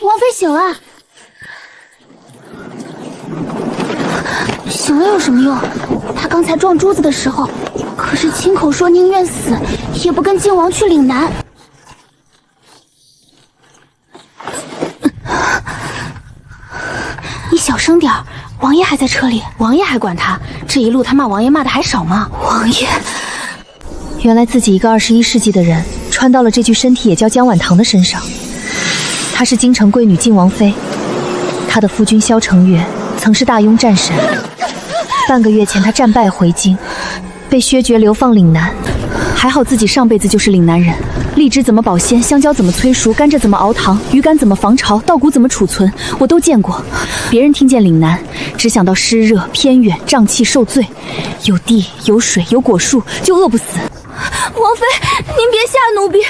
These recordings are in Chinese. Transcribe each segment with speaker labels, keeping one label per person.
Speaker 1: 王妃醒了。醒了有什么用？她刚才撞珠子的时候，可是亲口说宁愿死，也不跟靖王去岭南。你小声点儿，王爷还在车里。王爷还管他？这一路他骂王爷骂的还少吗？王爷，原来自己一个21世纪的人，穿到了这具身体也叫江婉堂的身上。她是京城贵女靖王妃，她的夫君萧承岳曾是大庸战神。半个月前，他战败回京，被削爵流放岭南。还好自己上辈子就是岭南人，荔枝怎么保鲜，香蕉怎么催熟，甘蔗怎么熬糖，鱼干怎么防潮，稻谷怎么储存，我都见过。别人听见岭南，只想到湿热、偏远、瘴气、受罪。有地、有水、有果树，就饿不死。
Speaker 2: 王妃，您别吓奴婢，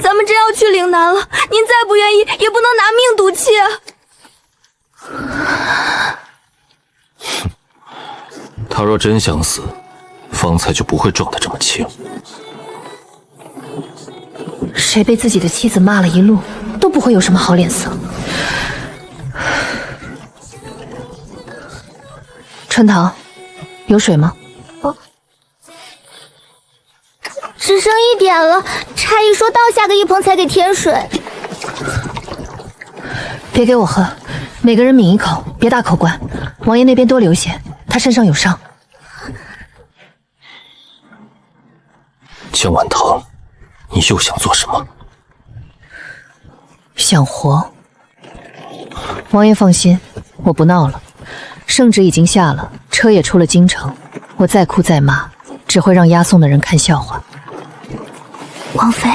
Speaker 2: 咱们真要去岭南了，您再不愿意，也不能拿命赌气啊。
Speaker 3: 他若真想死，方才就不会撞得这么轻。
Speaker 1: 谁被自己的妻子骂了一路，都不会有什么好脸色。春桃，有水吗？
Speaker 2: 只剩一点了，差役说倒下个一盆才给添水。
Speaker 1: 别给我喝，每个人抿一口，别大口灌。王爷那边多流些，他身上有伤。
Speaker 3: 江婉堂，你又想做什么？
Speaker 1: 想活。王爷放心，我不闹了。圣旨已经下了，车也出了京城，我再哭再骂，只会让押送的人看笑话。王妃，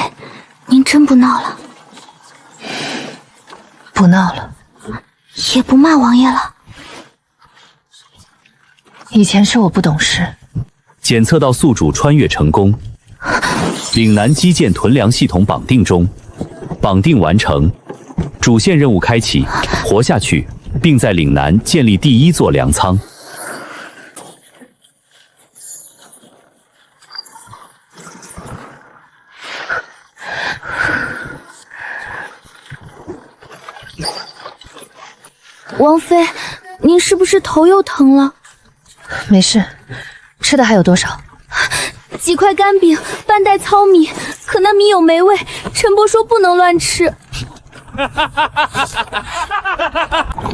Speaker 1: 您真不闹了？不闹了，也不骂王爷了。以前是我不懂事。
Speaker 4: 检测到宿主穿越成功，岭南基建屯粮系统绑定中，绑定完成，主线任务开启，活下去，并在岭南建立第1座粮仓。
Speaker 2: 王妃，您是不是头又疼了？
Speaker 1: 没事，吃的还有多少？
Speaker 2: 几块干饼，半袋糙米，可那米有霉味，陈伯说不能乱吃。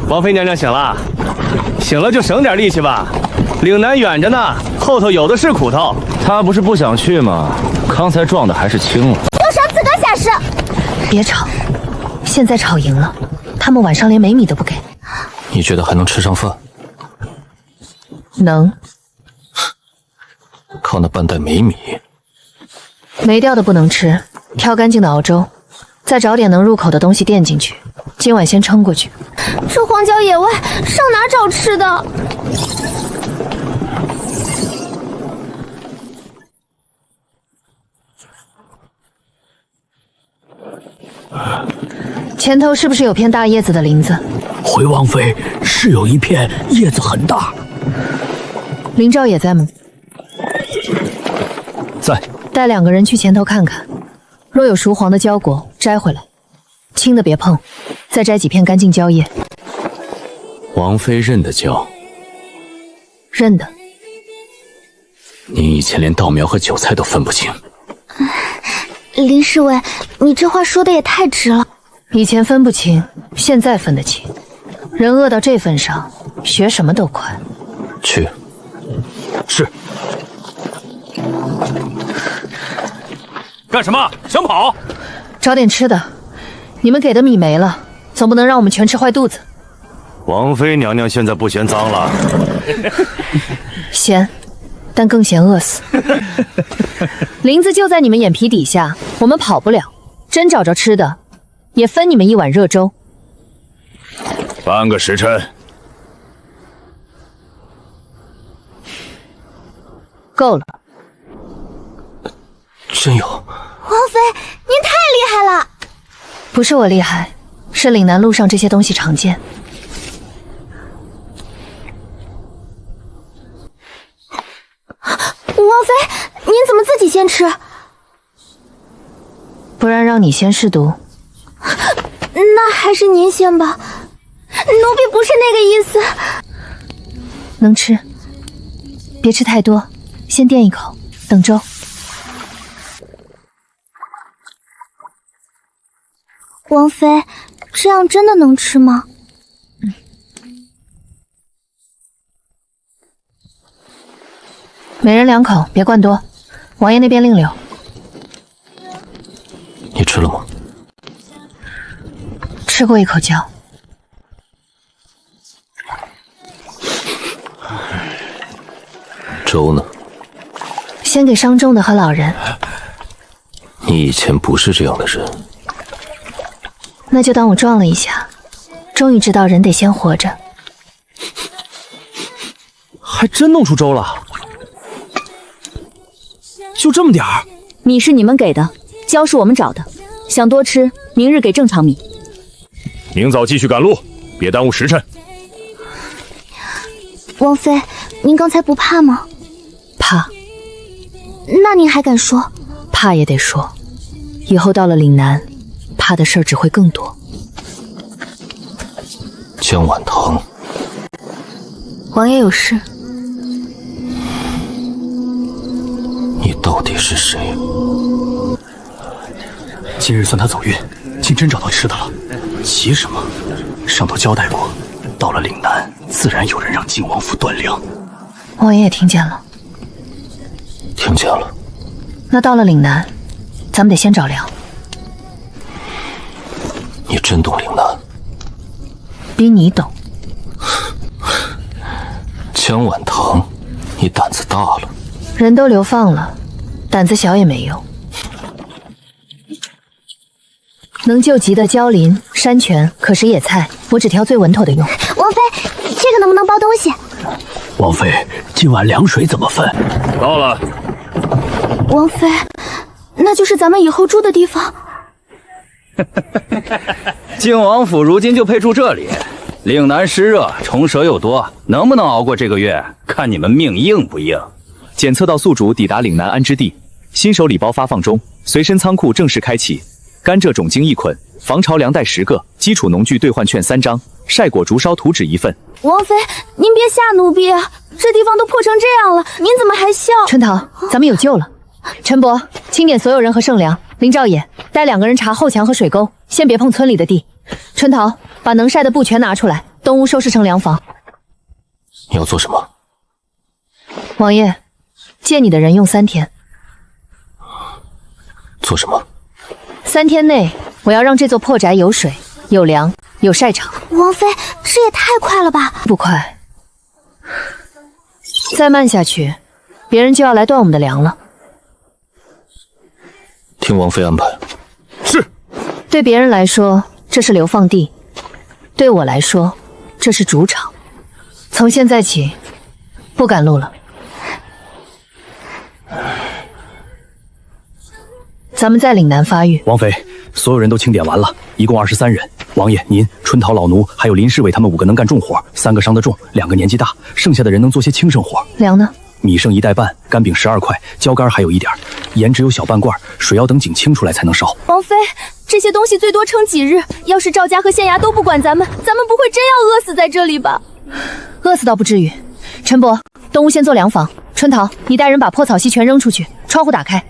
Speaker 5: 王妃娘娘醒了，醒了就省点力气吧，岭南远着呢，后头有的是苦头。她不是不想去吗？刚才撞的还是轻了。
Speaker 2: 有少自个下士。
Speaker 1: 别吵，现在吵赢了，他们晚上连没米都不给。
Speaker 3: 你觉得还能吃上饭？
Speaker 1: 能。
Speaker 3: 靠那半袋没米，
Speaker 1: 没掉的不能吃，挑干净的熬粥，再找点能入口的东西垫进去，今晚先撑过去。
Speaker 2: 这荒郊野外上哪找吃的？
Speaker 1: 前头是不是有片大叶子的林子？
Speaker 6: 回王妃，是有一片叶子很大。
Speaker 1: 林昭也在吗？
Speaker 4: 在。
Speaker 1: 带2个人去前头看看，若有熟黄的胶果，摘回来，青的别碰，再摘几片干净蕉叶。
Speaker 3: 王妃认得胶？
Speaker 1: 认得。
Speaker 3: 你以前连稻苗和韭菜都分不清。
Speaker 2: 林侍卫，你这话说的也太直了。
Speaker 1: 以前分不清，现在分得清。人饿到这份上，学什么都快。
Speaker 3: 去。
Speaker 6: 是。
Speaker 5: 干什么？想跑？
Speaker 1: 找点吃的。你们给的米没了，总不能让我们全吃坏肚子。
Speaker 5: 王妃娘娘现在不嫌脏了？
Speaker 1: 嫌，但更嫌饿死。林子就在你们眼皮底下，我们跑不了。真找着吃的，也分你们一碗热粥。
Speaker 5: 半个时辰。
Speaker 1: 够了。
Speaker 3: 真有。
Speaker 2: 王妃，您太厉害了！
Speaker 1: 不是我厉害，是岭南路上这些东西常见。
Speaker 2: 王妃，您怎么自己先吃？
Speaker 1: 不然让你先试毒。
Speaker 2: 那那还是您先吧，奴婢不是那个意思。
Speaker 1: 能吃，别吃太多，先垫一口，等粥。
Speaker 2: 王妃，这样真的能吃吗？
Speaker 1: 每人2口，别灌多。王爷那边另留。
Speaker 3: 你吃了吗？
Speaker 1: 吃过一口胶。
Speaker 3: 粥呢？
Speaker 1: 先给伤重的和老人。
Speaker 3: 你以前不是这样的人。
Speaker 1: 那就当我撞了一下，终于知道人得先活着。
Speaker 5: 还真弄出粥了，就这么点儿。
Speaker 7: 米是你们给的，胶是我们找的，想多吃，明日给正常米。
Speaker 5: 明早继续赶路，别耽误时辰。
Speaker 2: 王妃，您刚才不怕吗？
Speaker 1: 怕，
Speaker 2: 那您还敢说？
Speaker 1: 怕也得说。以后到了岭南，怕的事儿只会更多。
Speaker 3: 江晚堂，
Speaker 1: 王爷有事。
Speaker 3: 你到底是谁？
Speaker 6: 今日算他走运，竟真找到吃的了。急什么？上头交代过，到了岭南，自然有人让靖王府断粮。
Speaker 1: 王爷也听见了。
Speaker 3: 听见了。
Speaker 1: 那到了岭南，咱们得先找粮。
Speaker 3: 你真懂岭南？
Speaker 1: 比你懂。
Speaker 3: 江晚堂，你胆子大了。
Speaker 1: 人都流放了，胆子小也没用。能救急的蕉林、山泉、可食野菜，我只挑最稳妥的用。
Speaker 2: 王妃，这个能不能包东西？
Speaker 6: 王妃，今晚凉水怎么分？
Speaker 5: 到了。
Speaker 2: 王妃，那就是咱们以后住的地方。
Speaker 8: 靖王府如今就配住这里。岭南湿热，虫蛇又多，能不能熬过这个月，看你们命硬不硬。
Speaker 4: 检测到宿主抵达岭南安之地，新手礼包发放中，随身仓库正式开启。甘蔗种精1捆，防潮粮袋10个，基础农具兑换券3张，晒果竹烧图纸1份。
Speaker 2: 王妃，您别吓奴婢啊！这地方都破成这样了，您怎么还笑？
Speaker 1: 春桃，咱们有救了。陈伯，清点所有人和剩粮。林兆野，带2个人查后墙和水沟，先别碰村里的地。春桃，把能晒的布全拿出来，东屋收拾成粮房。
Speaker 3: 你要做什么？
Speaker 1: 王爷，借你的人用3天。
Speaker 3: 做什么
Speaker 1: ？3天内，我要让这座破宅有水、有粮、有晒场。
Speaker 2: 王妃，这也太快了吧！
Speaker 1: 不快，再慢下去，别人就要来断我们的粮了。
Speaker 3: 听王妃安排。
Speaker 5: 是。
Speaker 1: 对别人来说，这是流放地；对我来说，这是主场。从现在起，不赶路了。咱们在岭南发育。
Speaker 6: 王妃，所有人都清点完了，一共23人。王爷、您、春桃老奴还有林侍卫他们5个能干重活，3个伤得重，2个年纪大，剩下的人能做些轻生活。
Speaker 1: 粮呢？
Speaker 6: 米剩1袋半，干饼12块，椒干还有1点，盐只有小半罐，水要等井清出来才能烧。
Speaker 2: 王妃，这些东西最多撑几日？要是赵家和县衙都不管咱们不会真要饿死在这里吧？
Speaker 1: 饿死倒不至于。陈伯，东屋先做粮房。春桃，你带人把破草席全扔出去，窗户打开。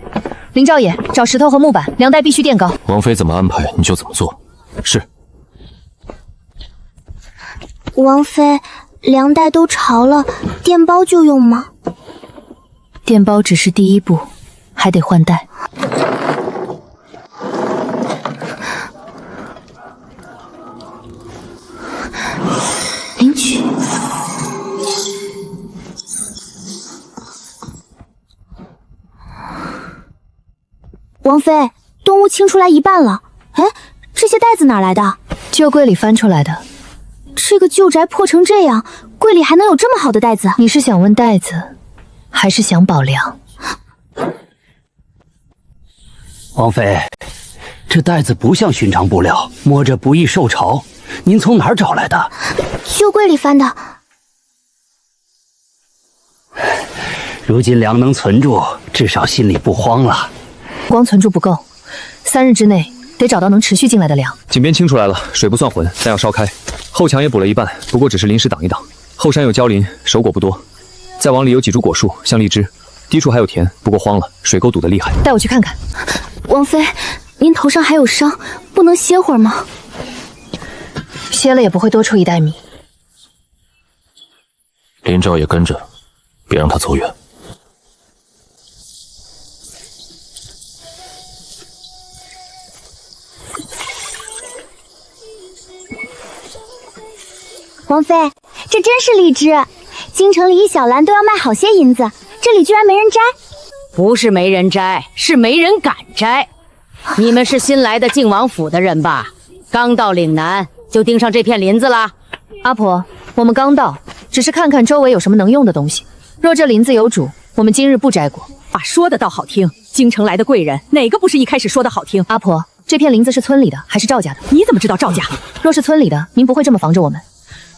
Speaker 1: 林兆野，找石头和木板，粮袋必须垫高。
Speaker 3: 王妃怎么安排，你就怎么做。是。
Speaker 2: 王妃，粮袋都潮了，垫包就用吗？
Speaker 1: 垫包只是第一步，还得换袋。领取。
Speaker 2: 王妃，东屋清出来一半了。哎，这些袋子哪来的？
Speaker 1: 旧柜里翻出来的。
Speaker 2: 这个旧宅破成这样，柜里还能有这么好的袋子？
Speaker 1: 你是想问袋子，还是想保粮？
Speaker 6: 王妃，这袋子不像寻常布料，摸着不易受潮。您从哪儿找来的？
Speaker 2: 旧柜里翻的。
Speaker 6: 如今粮能存住，至少心里不慌了。
Speaker 1: 光存住不够，3日之内得找到能持续进来的粮。
Speaker 9: 井边清出来了，水不算浑，但要烧开。后墙也补了一半，不过只是临时挡一挡。后山有蕉林，熟果不多。再往里有几株果树，像荔枝。低处还有田，不过荒了，水沟堵得厉害。
Speaker 1: 带我去看看。
Speaker 2: 王妃，您头上还有伤，不能歇会儿吗？
Speaker 1: 歇了也不会多出一袋米。
Speaker 3: 林兆也跟着，别让他走远。
Speaker 10: 王妃，这真是荔枝，京城里一小篮都要卖好些银子，这里居然没人摘。
Speaker 7: 不是没人摘，是没人敢摘。你们是新来的靖王府的人吧？刚到岭南就盯上这片林子了？
Speaker 1: 阿婆，我们刚到，只是看看周围有什么能用的东西。若这林子有主，我们今日不摘果。
Speaker 7: 啊，说的倒好听，京城来的贵人，哪个不是一开始说的好听？
Speaker 1: 阿婆，这片林子是村里的还是赵家的？
Speaker 7: 你怎么知道赵家？
Speaker 1: 若是村里的，您不会这么防着我们；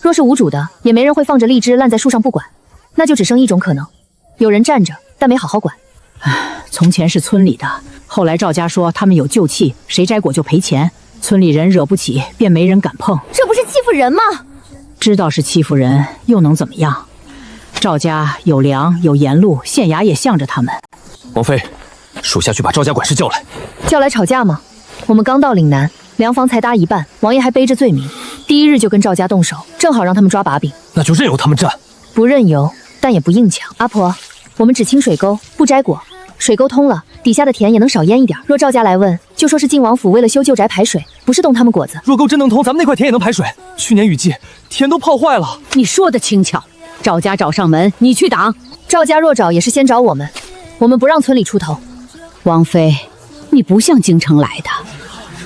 Speaker 1: 若是无主的，也没人会放着荔枝烂在树上不管。那就只剩一种可能，有人站着，但没好好管。
Speaker 7: 从前是村里的，后来赵家说他们有旧气，谁摘果就赔钱，村里人惹不起，便没人敢碰。
Speaker 10: 这不是欺负人吗？
Speaker 7: 知道是欺负人，又能怎么样？赵家有粮有盐路，县衙也向着他们。
Speaker 9: 王妃，属下去把赵家管事叫来。
Speaker 1: 叫来吵架吗？我们刚到岭南，粮房才搭一半，王爷还背着罪名，第一日就跟赵家动手，正好让他们抓把柄。
Speaker 9: 那就任由他们占。
Speaker 1: 不任由，但也不硬抢。阿婆，我们只清水沟，不摘果。水沟通了，底下的田也能少淹一点。若赵家来问，就说是靖王府为了修旧宅排水，不是动他们果子。
Speaker 9: 若沟真能通，咱们那块田也能排水。去年雨季，田都泡坏了。
Speaker 7: 你说的轻巧，赵家找上门，你去挡。
Speaker 1: 赵家若找，也是先找我们，我们不让村里出头。
Speaker 7: 王妃，你不像京城来的。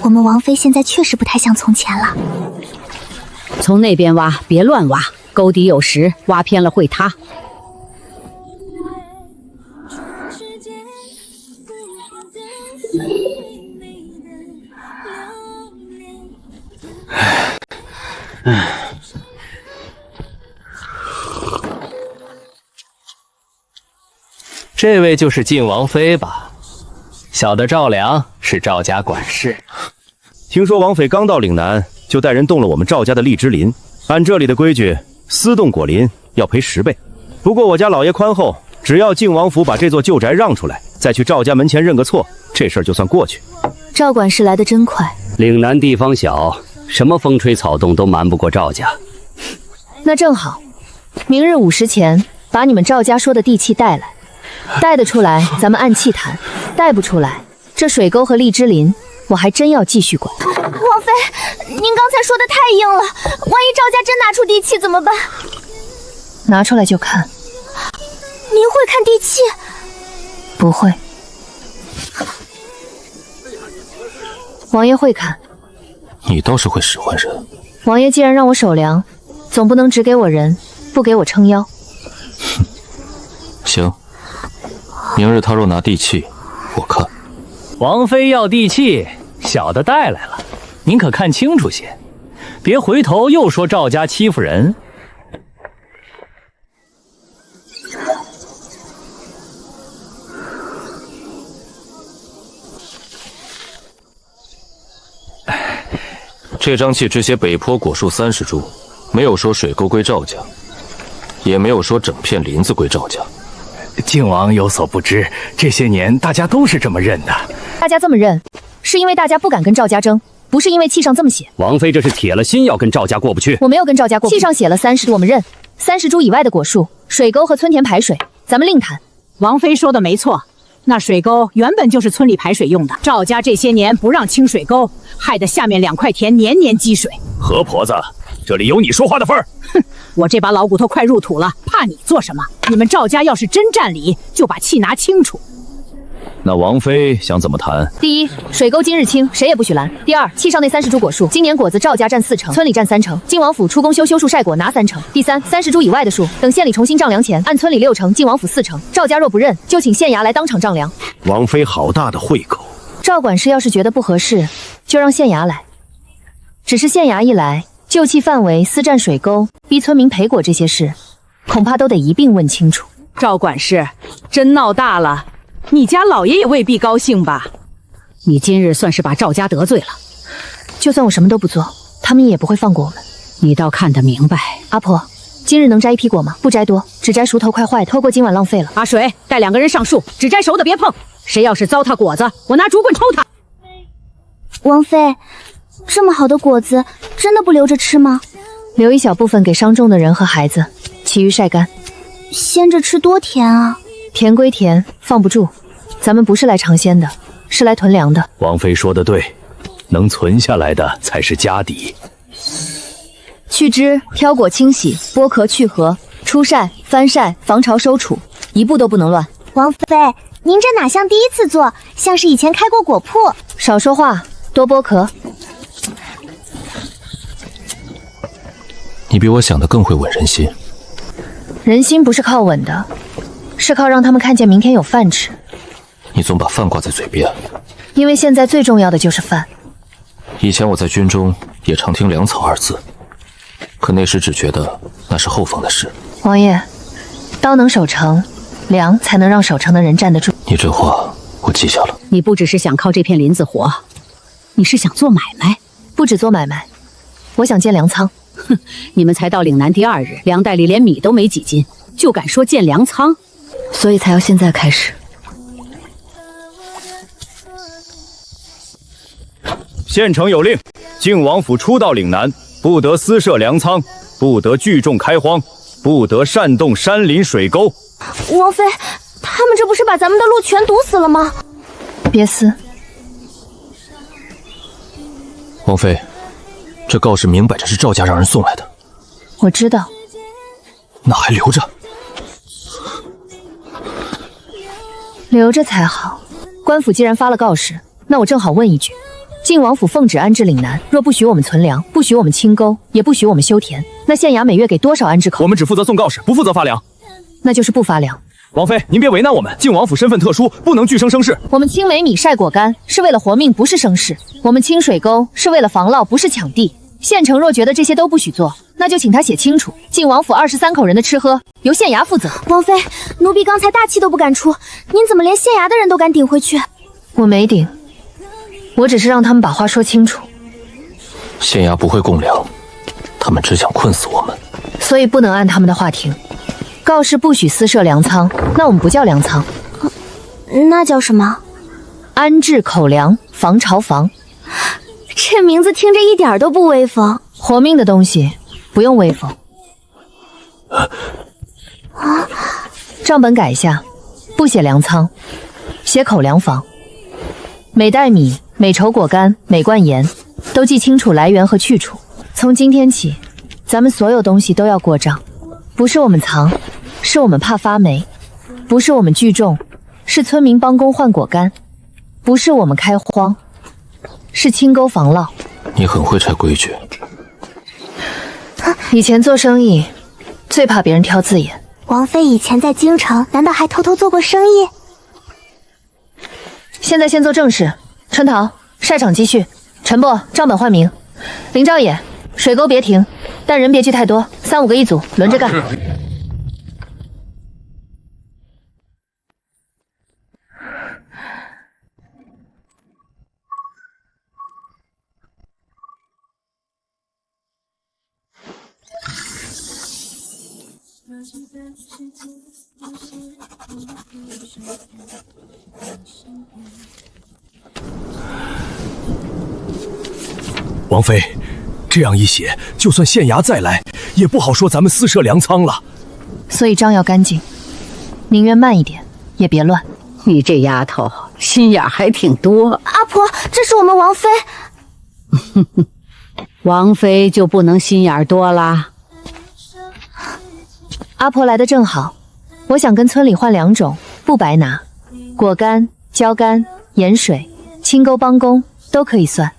Speaker 10: 我们王妃现在确实不太像从前了。
Speaker 7: 从那边挖，别乱挖，沟底有石，挖偏了会塌。
Speaker 5: 这位就是晋王妃吧？小的赵良是赵家管事。听说王妃刚到岭南，就带人动了我们赵家的荔枝林。按这里的规矩，私动果林要赔10倍。不过我家老爷宽厚，只要晋王府把这座旧宅让出来，再去赵家门前认个错，这事儿就算过去。
Speaker 1: 赵管事来得真快。
Speaker 3: 岭南地方小，什么风吹草动都瞒不过赵家。
Speaker 1: 那正好，明日午时前把你们赵家说的地契带来。带得出来，咱们按契谈；带不出来，这水沟和荔枝林，我还真要继续管。
Speaker 10: 王妃，您刚才说的太硬了，万一赵家真拿出地契怎么办？
Speaker 1: 拿出来就看。
Speaker 10: 您会看地契？
Speaker 1: 不会。王爷会看。
Speaker 3: 你倒是会使唤人。
Speaker 1: 王爷既然让我守粮，总不能只给我人，不给我撑腰。
Speaker 3: 行。明日他若拿地契，我看。
Speaker 8: 王妃要地契，小的带来了，您可看清楚些，别回头又说赵家欺负人。
Speaker 3: 这张契只写北坡果树30株，没有说水沟归赵家，也没有说整片林子归赵家。
Speaker 6: 靖王有所不知，这些年大家都是这么认的。
Speaker 1: 大家这么认，是因为大家不敢跟赵家争，不是因为契上这么写。
Speaker 8: 王妃这是铁了心要跟赵家过不去。
Speaker 1: 我没有跟赵家过不去，契上写了30，我们认。30株以外的果树、水沟和村田排水，咱们另谈。
Speaker 7: 王妃说的没错，那水沟原本就是村里排水用的，赵家这些年不让清水沟，害得下面2块田年年积水。
Speaker 6: 何婆子，这里有你说话的份儿。
Speaker 7: 哼，我这把老骨头快入土了，怕你做什么？你们赵家要是真占理，就把契拿清楚。
Speaker 6: 那王妃想怎么谈？
Speaker 1: 第一，水沟今日清，谁也不许拦。第二，契上那30株果树，今年果子赵家占4成，村里占3成，靖王府出工修树晒果拿3成。第三，30株以外的树，等县里重新丈量前，按村里6成，靖王府4成。赵家若不认，就请县衙来当场丈量。
Speaker 5: 王妃好大的慧口。
Speaker 1: 赵管事要是觉得不合适，就让县衙来。只是县衙一来，旧契范围、私占水沟、逼村民赔果这些事，恐怕都得一并问清楚。
Speaker 7: 赵管事，真闹大了。你家老爷也未必高兴吧？你今日算是把赵家得罪了。
Speaker 1: 就算我什么都不做，他们也不会放过我们。
Speaker 7: 你倒看得明白。
Speaker 1: 阿婆，今日能摘一批果吗？不摘多，只摘熟头快坏的，拖过今晚浪费了。
Speaker 7: 阿水，带2个人上树，只摘熟的别碰。谁要是糟蹋果子，我拿竹棍抽他。
Speaker 10: 王妃，这么好的果子，真的不留着吃吗？
Speaker 1: 留一小部分给伤重的人和孩子，其余晒干。
Speaker 10: 鲜着吃多甜啊！
Speaker 1: 甜归甜，放不住。咱们不是来尝鲜的，是来囤粮的。
Speaker 6: 王妃说的对，能存下来的才是家底。
Speaker 1: 去枝、挑果、清洗、剥壳、去核、初晒、翻晒、防潮、收储，一步都不能乱。
Speaker 10: 王妃，您这哪像第一次做，像是以前开过果铺。
Speaker 1: 少说话，多剥壳。
Speaker 3: 你比我想的更会稳人心。
Speaker 1: 人心不是靠稳的，是靠让他们看见明天有饭吃。
Speaker 3: 你总把饭挂在嘴边，
Speaker 1: 因为现在最重要的就是饭。
Speaker 3: 以前我在军中也常听粮草2字，可那时只觉得那是后方的事。
Speaker 1: 王爷，刀能守城，粮才能让守城的人站得住。
Speaker 3: 你这话我记下了。
Speaker 7: 你不只是想靠这片林子活，你是想做买卖。
Speaker 1: 不止做买卖，我想建粮仓。
Speaker 7: 哼，你们才到岭南第2日，粮袋里连米都没几斤，就敢说建粮仓，
Speaker 1: 所以才要现在开始。
Speaker 5: 县城有令，靖王府初到岭南，不得私设粮仓，不得聚众开荒，不得擅动山林水沟。
Speaker 10: 王妃，他们这不是把咱们的路全堵死了吗？
Speaker 1: 别撕。
Speaker 3: 王妃，这告示明摆着是赵家让人送来的。
Speaker 1: 我知道。
Speaker 3: 那还留着？
Speaker 1: 留着才好。官府既然发了告示，那我正好问一句：靖王府奉旨安置岭南，若不许我们存粮，不许我们清沟，也不许我们修田，那县衙每月给多少安置口？
Speaker 6: 我们只负责送告示，不负责发粮。
Speaker 1: 那就是不发粮。
Speaker 6: 王妃，您别为难我们，靖王府身份特殊，不能俱生生事。
Speaker 1: 我们清煤米晒果干是为了活命，不是生事；我们清水沟是为了防涝，不是抢地。县城若觉得这些都不许做，那就请他写清楚，靖王府23口人的吃喝由县衙负责。
Speaker 10: 王妃，奴婢刚才大气都不敢出，您怎么连县衙的人都敢顶回去？
Speaker 1: 我没顶，我只是让他们把话说清楚。
Speaker 3: 县衙不会供粮，他们只想困死我们，
Speaker 1: 所以不能按他们的话听。告示不许私设粮仓，那我们不叫粮仓，
Speaker 10: 那叫什么？
Speaker 1: 安置口粮防潮房。
Speaker 10: 这名字听着一点都不威风。
Speaker 1: 活命的东西不用威风。账本改一下，不写粮仓，写口粮房。每袋米、每筹果干、每罐盐都记清楚来源和去处。从今天起，咱们所有东西都要过账，不是我们藏，是我们怕发霉；不是我们聚众，是村民帮工换果干；不是我们开荒，是清沟防涝。
Speaker 3: 你很会拆规矩。
Speaker 1: 以前做生意最怕别人挑字眼。
Speaker 10: 王妃以前在京城难道还偷偷做过生意？
Speaker 1: 现在先做正事。春桃，晒场继续。陈伯，账本换名。林少爷，水沟别停，但人别聚太多，3、5个一组，轮着干。
Speaker 6: 王妃，这样一写，就算县衙再来，也不好说咱们私设粮仓了。
Speaker 1: 所以章要干净，宁愿慢一点，也别乱。
Speaker 7: 你这丫头心眼还挺多。
Speaker 10: 阿婆，这是我们王妃。
Speaker 7: 王妃就不能心眼多啦？
Speaker 1: 阿婆来的正好，我想跟村里换2种，不白拿。果干、椒干、盐水、清沟帮工都可以算。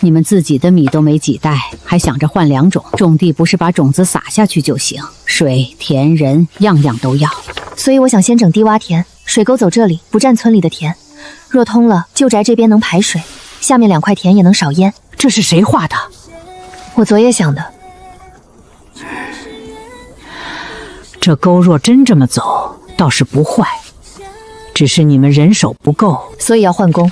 Speaker 7: 你们自己的米都没几袋，还想着换2种？种地不是把种子撒下去就行，水、田、人样样都要。
Speaker 1: 所以我想先整地挖田，水沟走这里，不占村里的田。若通了，旧宅这边能排水，下面2块田也能少淹。
Speaker 7: 这是谁画的？
Speaker 1: 我昨夜想的。
Speaker 7: 这沟若真这么走，倒是不坏，只是你们人手不够，
Speaker 1: 所以要换工。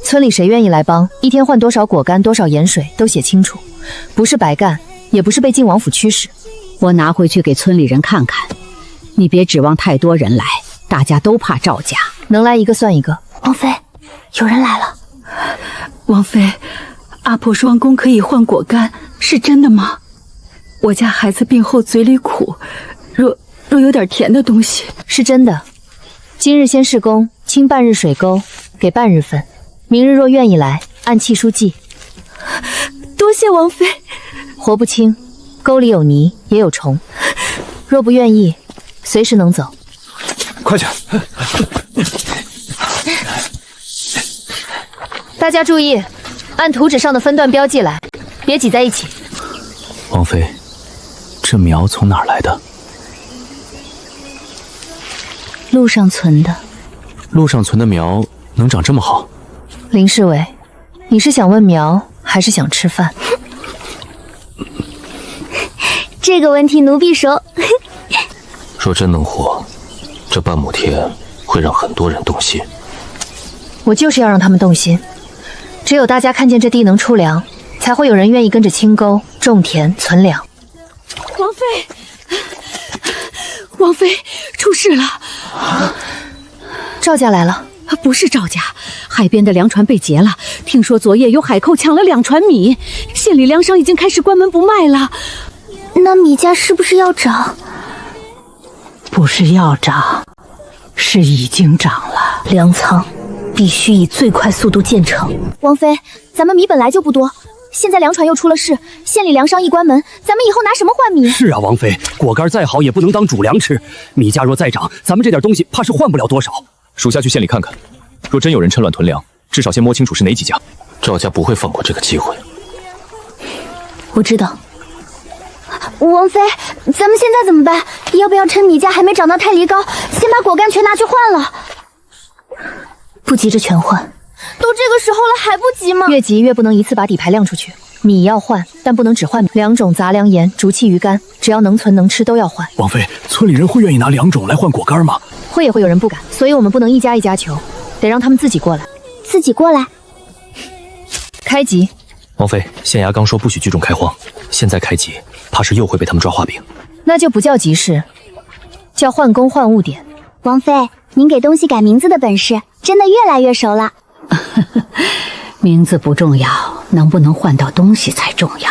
Speaker 1: 村里谁愿意来帮，一天换多少果干多少盐水都写清楚，不是白干，也不是被晋王府驱使。
Speaker 7: 我拿回去给村里人看看，你别指望太多人来，大家都怕赵家，
Speaker 1: 能来一个算一个。
Speaker 2: 王妃，有人来了。
Speaker 11: 王妃，阿婆说王宫可以换果干，是真的吗？我家孩子病后嘴里苦，若有点甜的东西，
Speaker 1: 是真的。今日先试工，清半日水沟，给半日份。明日若愿意来，按契书计。
Speaker 11: 多谢王妃。
Speaker 1: 活不清，沟里有泥也有虫，若不愿意，随时能走。
Speaker 9: 快去！
Speaker 1: 大家注意，按图纸上的分段标记来，别挤在一起。
Speaker 6: 王妃，这苗从哪儿来的？
Speaker 1: 路上存的。
Speaker 9: 路上存的苗能长这么好？
Speaker 1: 林侍卫，你是想问苗，还是想吃饭？
Speaker 10: 这个问题奴婢熟。
Speaker 3: 若真能活，这半亩田会让很多人动心。
Speaker 1: 我就是要让他们动心。只有大家看见这地能出粮，才会有人愿意跟着清沟种田存粮。
Speaker 11: 王妃，王妃，出事了！
Speaker 1: 赵家来了。
Speaker 7: 不是赵家，海边的粮船被劫了。听说昨夜有海寇抢了2船米，县里粮商已经开始关门不卖了。
Speaker 2: 那米价是不是要涨？
Speaker 11: 不是要涨，是已经涨了。
Speaker 2: 粮仓必须以最快速度建成。
Speaker 10: 王妃，咱们米本来就不多，现在粮船又出了事，县里粮商一关门，咱们以后拿什么换米？
Speaker 6: 是啊，王妃，果干再好也不能当主粮吃，米价若再涨，咱们这点东西怕是换不了多少。
Speaker 9: 属下去县里看看，若真有人趁乱囤粮，至少先摸清楚是哪几家。
Speaker 3: 赵家不会放过这个机会。
Speaker 2: 我知道。
Speaker 10: 王妃，咱们现在怎么办？要不要趁米价还没涨到太离高，先把果干全拿去换了？
Speaker 2: 不急着全换。
Speaker 10: 都这个时候了还不急吗？
Speaker 1: 越急越不能一次把底牌亮出去。米要换，但不能只换米，2种杂粮、盐、竹荠、鱼干，只要能存能吃都要换。
Speaker 6: 王妃，村里人会愿意拿2种来换果干吗？
Speaker 1: 会也会有人不敢，所以我们不能一家一家求，得让他们自己过来。
Speaker 10: 自己过来。
Speaker 1: 开集。
Speaker 6: 王妃，县衙刚说不许聚众开荒，现在开集，怕是又会被他们抓画饼。
Speaker 1: 那就不叫集市，叫换工换物点。
Speaker 10: 王妃，您给东西改名字的本事真的越来越熟了。
Speaker 7: 名字不重要，能不能换到东西才重要。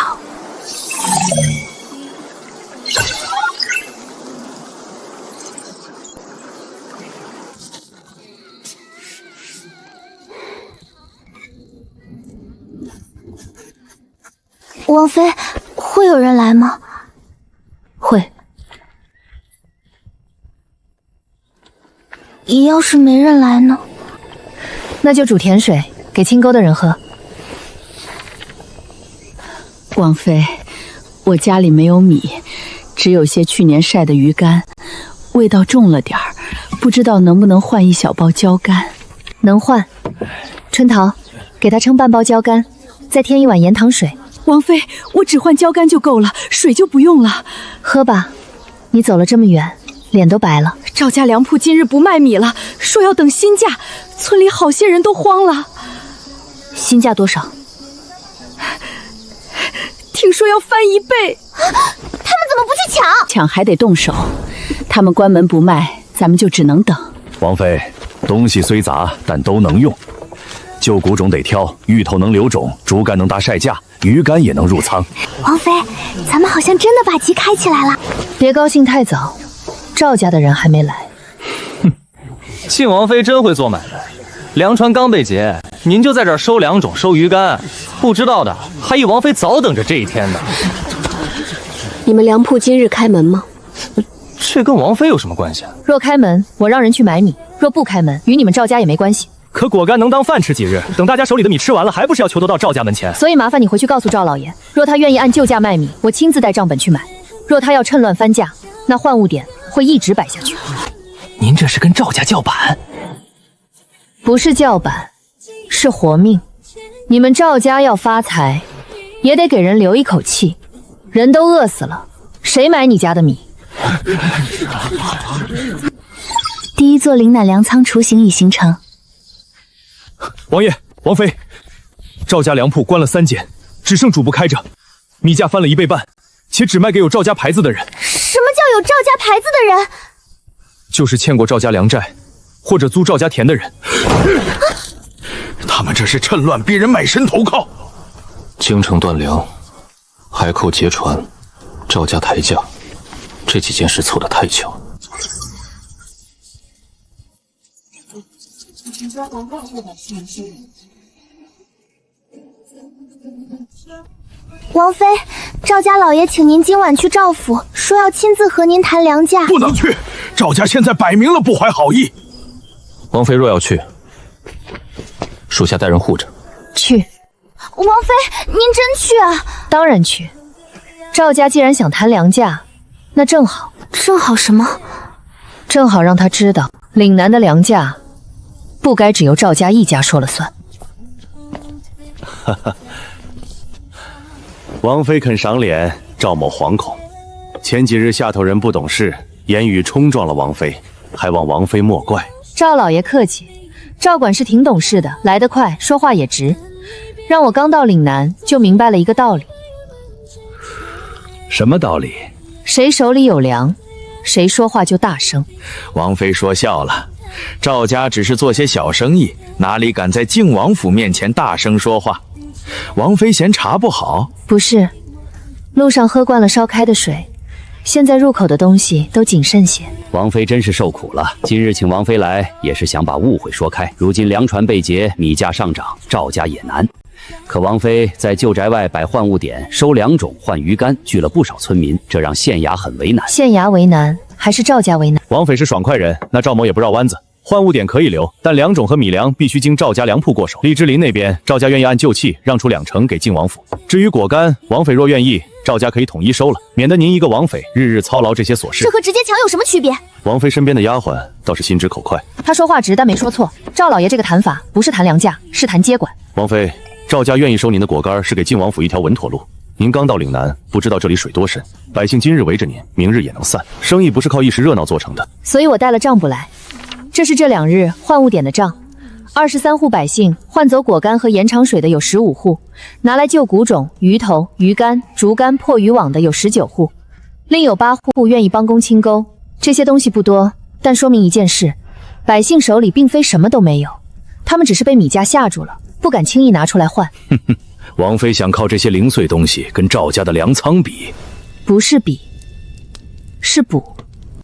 Speaker 2: 王妃，会有人来吗？
Speaker 1: 会。
Speaker 2: 要是没人来呢？
Speaker 1: 那就煮甜水给清沟的人喝。
Speaker 11: 王妃，我家里没有米，只有些去年晒的鱼干，味道重了点儿，不知道能不能换1小包椒干。
Speaker 1: 能换。春桃，给他称半包椒干，再添1碗盐糖水。
Speaker 11: 王妃，我只换椒干就够了，水就不用了。
Speaker 1: 喝吧，你走了这么远，脸都白了。
Speaker 11: 赵家粮铺今日不卖米了，说要等新价，村里好些人都慌了。
Speaker 1: 新价多少？
Speaker 11: 听说要翻1倍。
Speaker 10: 他们怎么不去抢？
Speaker 11: 抢还得动手，他们关门不卖，咱们就只能等。
Speaker 8: 王妃，东西虽杂，但都能用。旧谷种得挑，芋头能留种，竹竿能搭晒架，鱼竿也能入仓。
Speaker 10: 王妃，咱们好像真的把集开起来了。
Speaker 1: 别高兴太早，赵家的人还没来。
Speaker 5: 哼，庆王妃真会做买卖。粮船刚被劫，您就在这儿收2种、收鱼干，不知道的还以王妃早等着这一天呢。
Speaker 2: 你们粮铺今日开门吗？
Speaker 5: 这跟王妃有什么关系啊？
Speaker 1: 若开门，我让人去买米；若不开门，与你们赵家也没关系。
Speaker 6: 可果干能当饭吃几日？等大家手里的米吃完了，还不是要求得到赵家门前？
Speaker 1: 所以麻烦你回去告诉赵老爷，若他愿意按旧价卖米，我亲自带账本去买；若他要趁乱翻价，那换物点会一直摆下去。
Speaker 6: 您这是跟赵家叫板？
Speaker 1: 不是叫板，是活命。你们赵家要发财，也得给人留一口气。人都饿死了，谁买你家的米？
Speaker 10: 第1座岭南粮仓雏形已形成。
Speaker 6: 王爷，王妃，赵家粮铺关了3间，只剩主簿开着，米价翻了1倍半，且只卖给有赵家牌子的人。
Speaker 10: 什么叫有赵家牌子的人？
Speaker 6: 就是欠过赵家粮债，或者租赵家田的人。
Speaker 12: 他们这是趁乱逼人卖身投靠。
Speaker 3: 京城断粮，海口劫船，赵家抬价，这几件事凑得太巧。
Speaker 10: 王妃，赵家老爷请您今晚去赵府，说要亲自和您谈粮价。
Speaker 12: 不能去，赵家现在摆明了不怀好意。
Speaker 3: 王妃若要去，属下带人护着。
Speaker 1: 去。
Speaker 10: 王妃，您真去啊？
Speaker 1: 当然去。赵家既然想谈粮价，那正好。
Speaker 2: 正好什么？
Speaker 1: 正好让他知道，岭南的粮价不该只由赵家一家说了算。
Speaker 5: 哈哈。王妃肯赏脸，赵某惶恐。前几日下头人不懂事，言语冲撞了王妃，还望王妃莫怪。
Speaker 1: 赵老爷客气，赵管事挺懂事的，来得快，说话也直，让我刚到岭南就明白了一个道理。
Speaker 5: 什么道理？
Speaker 1: 谁手里有粮，谁说话就大声。
Speaker 12: 王妃说笑了，赵家只是做些小生意，哪里敢在靖王府面前大声说话？王妃嫌茶不好？
Speaker 1: 不是，路上喝惯了烧开的水，现在入口的东西都谨慎些。
Speaker 4: 王妃真是受苦了，今日请王妃来，也是想把误会说开。如今粮船被劫，米价上涨，赵家也难。可王妃在旧宅外摆换物点，收粮种换鱼干，聚了不少村民，这让县衙很为难。
Speaker 1: 县衙为难，还是赵家为难？
Speaker 6: 王妃是爽快人，那赵某也不绕弯子。换物点可以留，但粮种和米粮必须经赵家粮铺过手。荔枝林那边，赵家愿意按旧契让出2成给靖王府。至于果干，王妃若愿意，赵家可以统一收了，免得您一个王妃日日操劳这些琐事。
Speaker 10: 这和直接抢有什么区别？
Speaker 6: 王妃身边的丫鬟倒是心直口快，
Speaker 1: 他说话直，但没说错。赵老爷这个谈法不是谈粮价，是谈接管。
Speaker 6: 王妃，赵家愿意收您的果干，是给靖王府一条稳妥路。您刚到岭南，不知道这里水多深，百姓今日围着您，明日也能散。生意不是靠一时热闹做成的，
Speaker 1: 所以我带了账簿来。这是这2日换物点的账，23户百姓换走果干和盐场水的有15户，拿来旧谷种、鱼头、鱼干、竹竿、破渔网的有19户，另有8户愿意帮工清沟。这些东西不多，但说明一件事：百姓手里并非什么都没有，他们只是被米价吓住了，不敢轻易拿出来换。
Speaker 6: 哼哼，王妃想靠这些零碎东西跟赵家的粮仓比？
Speaker 1: 不是比，是补。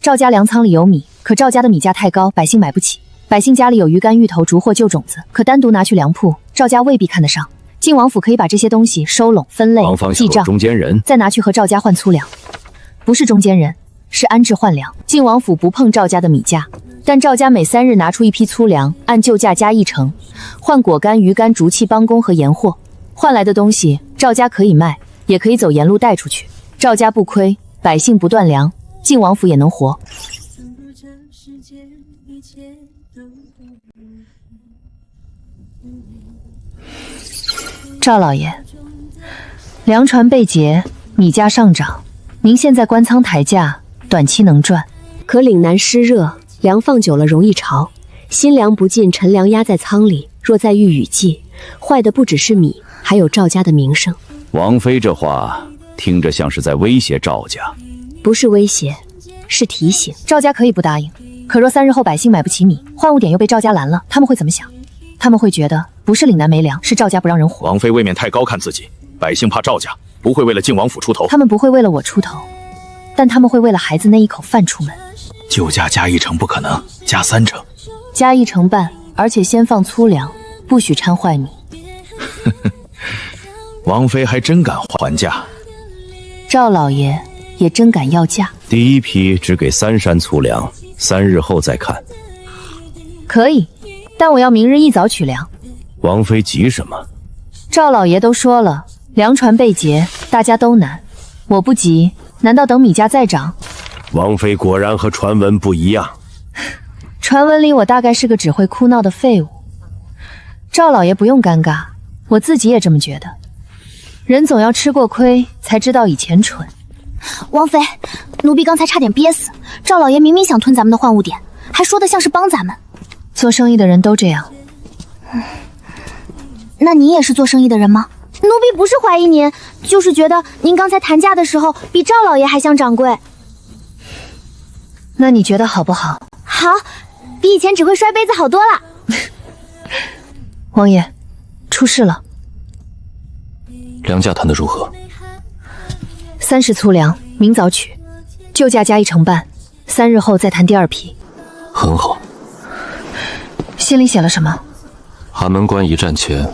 Speaker 1: 赵家粮仓里有米，可赵家的米价太高，百姓买不起。百姓家里有鱼干、芋头、竹或旧种子，可单独拿去粮铺，赵家未必看得上。靖王府可以把这些东西收拢、分类、记账，
Speaker 6: 中间人
Speaker 1: 再拿去和赵家换粗粮。不是中间人，是安置换粮。靖王府不碰赵家的米价，但赵家每3日拿出一批粗粮，按旧价加1成，换果干、鱼干、竹器、帮工和盐货。换来的东西，赵家可以卖，也可以走沿路带出去。赵家不亏，百姓不断粮，靖王府也能活。赵老爷，粮船被劫，米价上涨，您现在关仓抬价，短期能赚。
Speaker 13: 可岭南湿热，粮放久了容易潮，新粮不进，陈粮压在仓里，若再遇雨季，坏的不只是米，还有赵家的名声。
Speaker 5: 王妃这话听着像是在威胁赵家。
Speaker 13: 不是威胁，是提醒。
Speaker 1: 赵家可以不答应，可若3日后百姓买不起米，换物点又被赵家拦了，他们会怎么想？他们会觉得不是岭南没粮，是赵家不让人活。
Speaker 6: 王妃未免太高看自己，百姓怕赵家，不会为了靖王府出头。
Speaker 1: 他们不会为了我出头，但他们会为了孩子那一口饭出门。
Speaker 12: 旧价加1成不可能，加3成，
Speaker 1: 加1成半，而且先放粗粮，不许掺坏米。
Speaker 12: 王妃还真敢还价。
Speaker 1: 赵老爷也真敢要价。
Speaker 5: 第一批只给3山粗粮，3日后再看。
Speaker 1: 可以，但我要明日一早取粮。
Speaker 5: 王妃急什么？
Speaker 1: 赵老爷都说了，粮船被劫，大家都难。我不急，难道等米价再涨？
Speaker 5: 王妃果然和传闻不一样。
Speaker 1: 传闻里我大概是个只会哭闹的废物。赵老爷不用尴尬，我自己也这么觉得。人总要吃过亏，才知道以前蠢。
Speaker 10: 王妃，奴婢刚才差点憋死。赵老爷明明想吞咱们的换物点，还说得像是帮咱们。
Speaker 1: 做生意的人都这样。
Speaker 10: 那您也是做生意的人吗？奴婢不是怀疑您，就是觉得您刚才谈价的时候比赵老爷还像掌柜。
Speaker 1: 那你觉得好不好？
Speaker 10: 好，比以前只会摔杯子好多了。
Speaker 1: 王爷，出事了。
Speaker 3: 粮价谈得如何
Speaker 1: ？30粗粮，明早取，旧价加1成半，3日后再谈第2批。
Speaker 3: 很好。
Speaker 1: 信里写了什么？
Speaker 3: 寒门关一战前，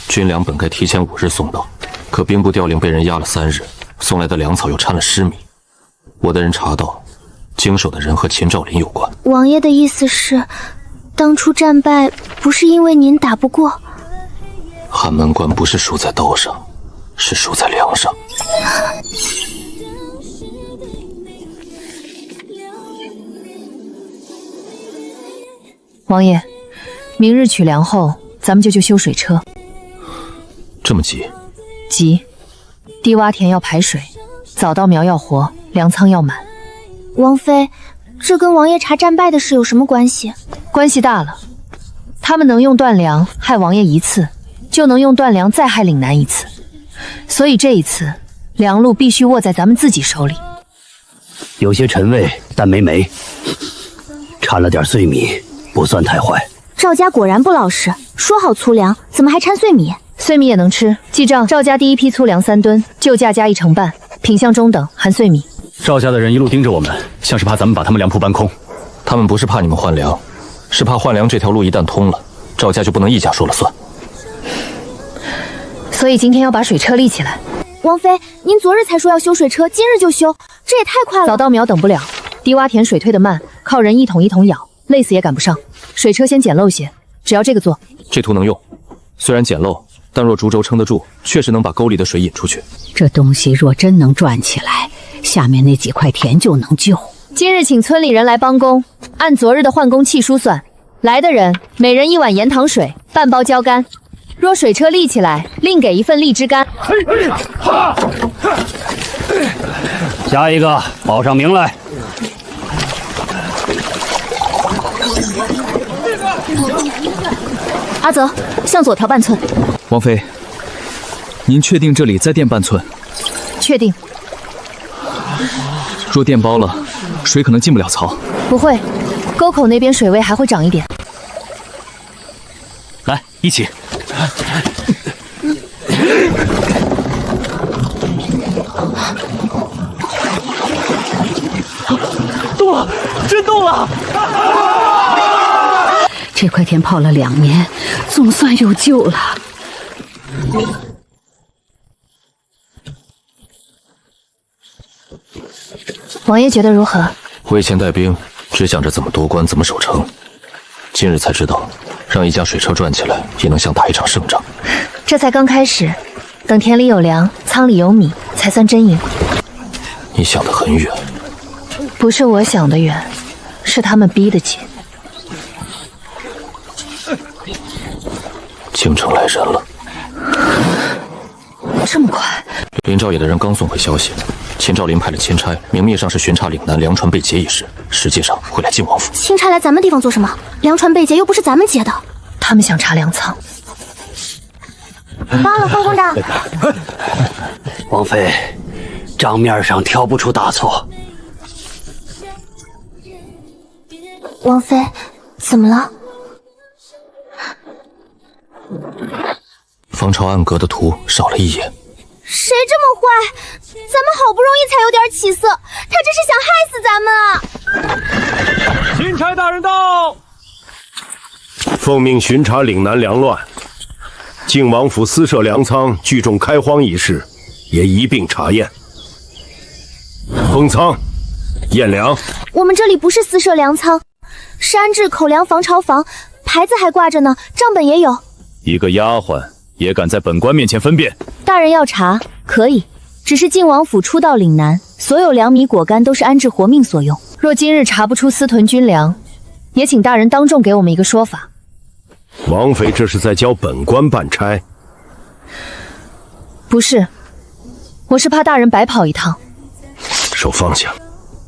Speaker 3: 军粮本该提前5日送到，可兵部调令被人压了3日，送来的粮草又掺了湿米。我的人查到，经手的人和秦兆林有关。
Speaker 10: 王爷的意思是，当初战败不是因为您打不过？
Speaker 3: 寒门关不是输在刀上，是输在粮上。
Speaker 1: 王爷，明日取粮后，咱们就修水车。
Speaker 3: 这么急？
Speaker 1: 急。低洼田要排水，早稻苗要活，粮仓要满。
Speaker 10: 王妃，这跟王爷查战败的事有什么关系？
Speaker 1: 关系大了。他们能用断粮害王爷一次，就能用断粮再害岭南一次。所以这一次，粮路必须握在咱们自己手里。
Speaker 14: 有些陈味，但没霉，掺了点碎米，不算太坏。
Speaker 10: 赵家果然不老实，说好粗粮，怎么还掺碎米？
Speaker 1: 碎米也能吃。记账，赵家第1批粗粮3吨，旧价加1成半，品相中等，含碎米。
Speaker 6: 赵家的人一路盯着我们，像是怕咱们把他们粮铺搬空。
Speaker 3: 他们不是怕你们换粮，是怕换粮这条路一旦通了，赵家就不能一家说了算。
Speaker 1: 所以今天要把水车立起来。
Speaker 10: 王妃，您昨日才说要修水车，今日就修，这也太快了。
Speaker 1: 早稻苗等不了，低洼田水退得慢，靠人一桶一桶舀，累死也赶不上。水车先简陋些，只要这个做。
Speaker 3: 这图能用，虽然简陋，但若竹轴撑得住，确实能把沟里的水引出去。
Speaker 7: 这东西若真能转起来，下面那几块田就能救。
Speaker 1: 今日请村里人来帮工，按昨日的换工契数算，来的人每人1碗盐糖水，半包椒干。若水车立起来，另给1份荔枝干。
Speaker 14: 下一个报上名来。
Speaker 2: 阿泽，向左调半寸。
Speaker 9: 王妃，您确定这里再垫半寸？
Speaker 1: 确定。
Speaker 9: 若垫包了，水可能进不了槽。
Speaker 1: 不会，沟口那边水位还会涨一点。
Speaker 6: 来，一起。
Speaker 14: 动了，真动了！
Speaker 7: 这块田泡了2年，总算有救了。
Speaker 1: 王爷觉得如何？
Speaker 3: 我以前带兵，只想着怎么夺关，怎么守城，今日才知道，让一架水车转起来，也能像打一场胜仗。
Speaker 1: 这才刚开始，等田里有粮，仓里有米，才算真赢。
Speaker 3: 你想得很远。
Speaker 1: 不是我想得远，是他们逼得紧。
Speaker 3: 京城来人了。
Speaker 1: 这么快？
Speaker 3: 林兆野的人刚送回消息，秦兆林派了钦差，明面上是巡查岭南粮船被劫一事，实际上会来晋王府。
Speaker 10: 钦差来咱们地方做什么？粮船被劫又不是咱们劫的。
Speaker 1: 他们想查粮仓。
Speaker 10: 罢了，方公长。
Speaker 14: 王妃，账面上挑不出大错。
Speaker 10: 王妃，怎么了？
Speaker 3: 方朝暗格的图少了一眼。
Speaker 10: 谁这么坏？咱们好不容易才有点起色，他这是想害死咱们啊！
Speaker 6: 钦差大人到。
Speaker 15: 奉命巡查岭南粮乱，靖王府私设粮仓聚众开荒一事，也一并查验。封仓，验粮。
Speaker 10: 我们这里不是私设粮仓，是安置口粮防潮房，牌子还挂着呢，账本也有。
Speaker 6: 一个丫鬟也敢在本官面前分辨？
Speaker 1: 大人要查可以，只是靖王府初到岭南，所有粮米果干都是安置活命所用。若今日查不出私囤军粮，也请大人当众给我们一个说法。
Speaker 15: 王妃这是在教本官办差？
Speaker 1: 不是，我是怕大人白跑一趟。
Speaker 15: 手放下。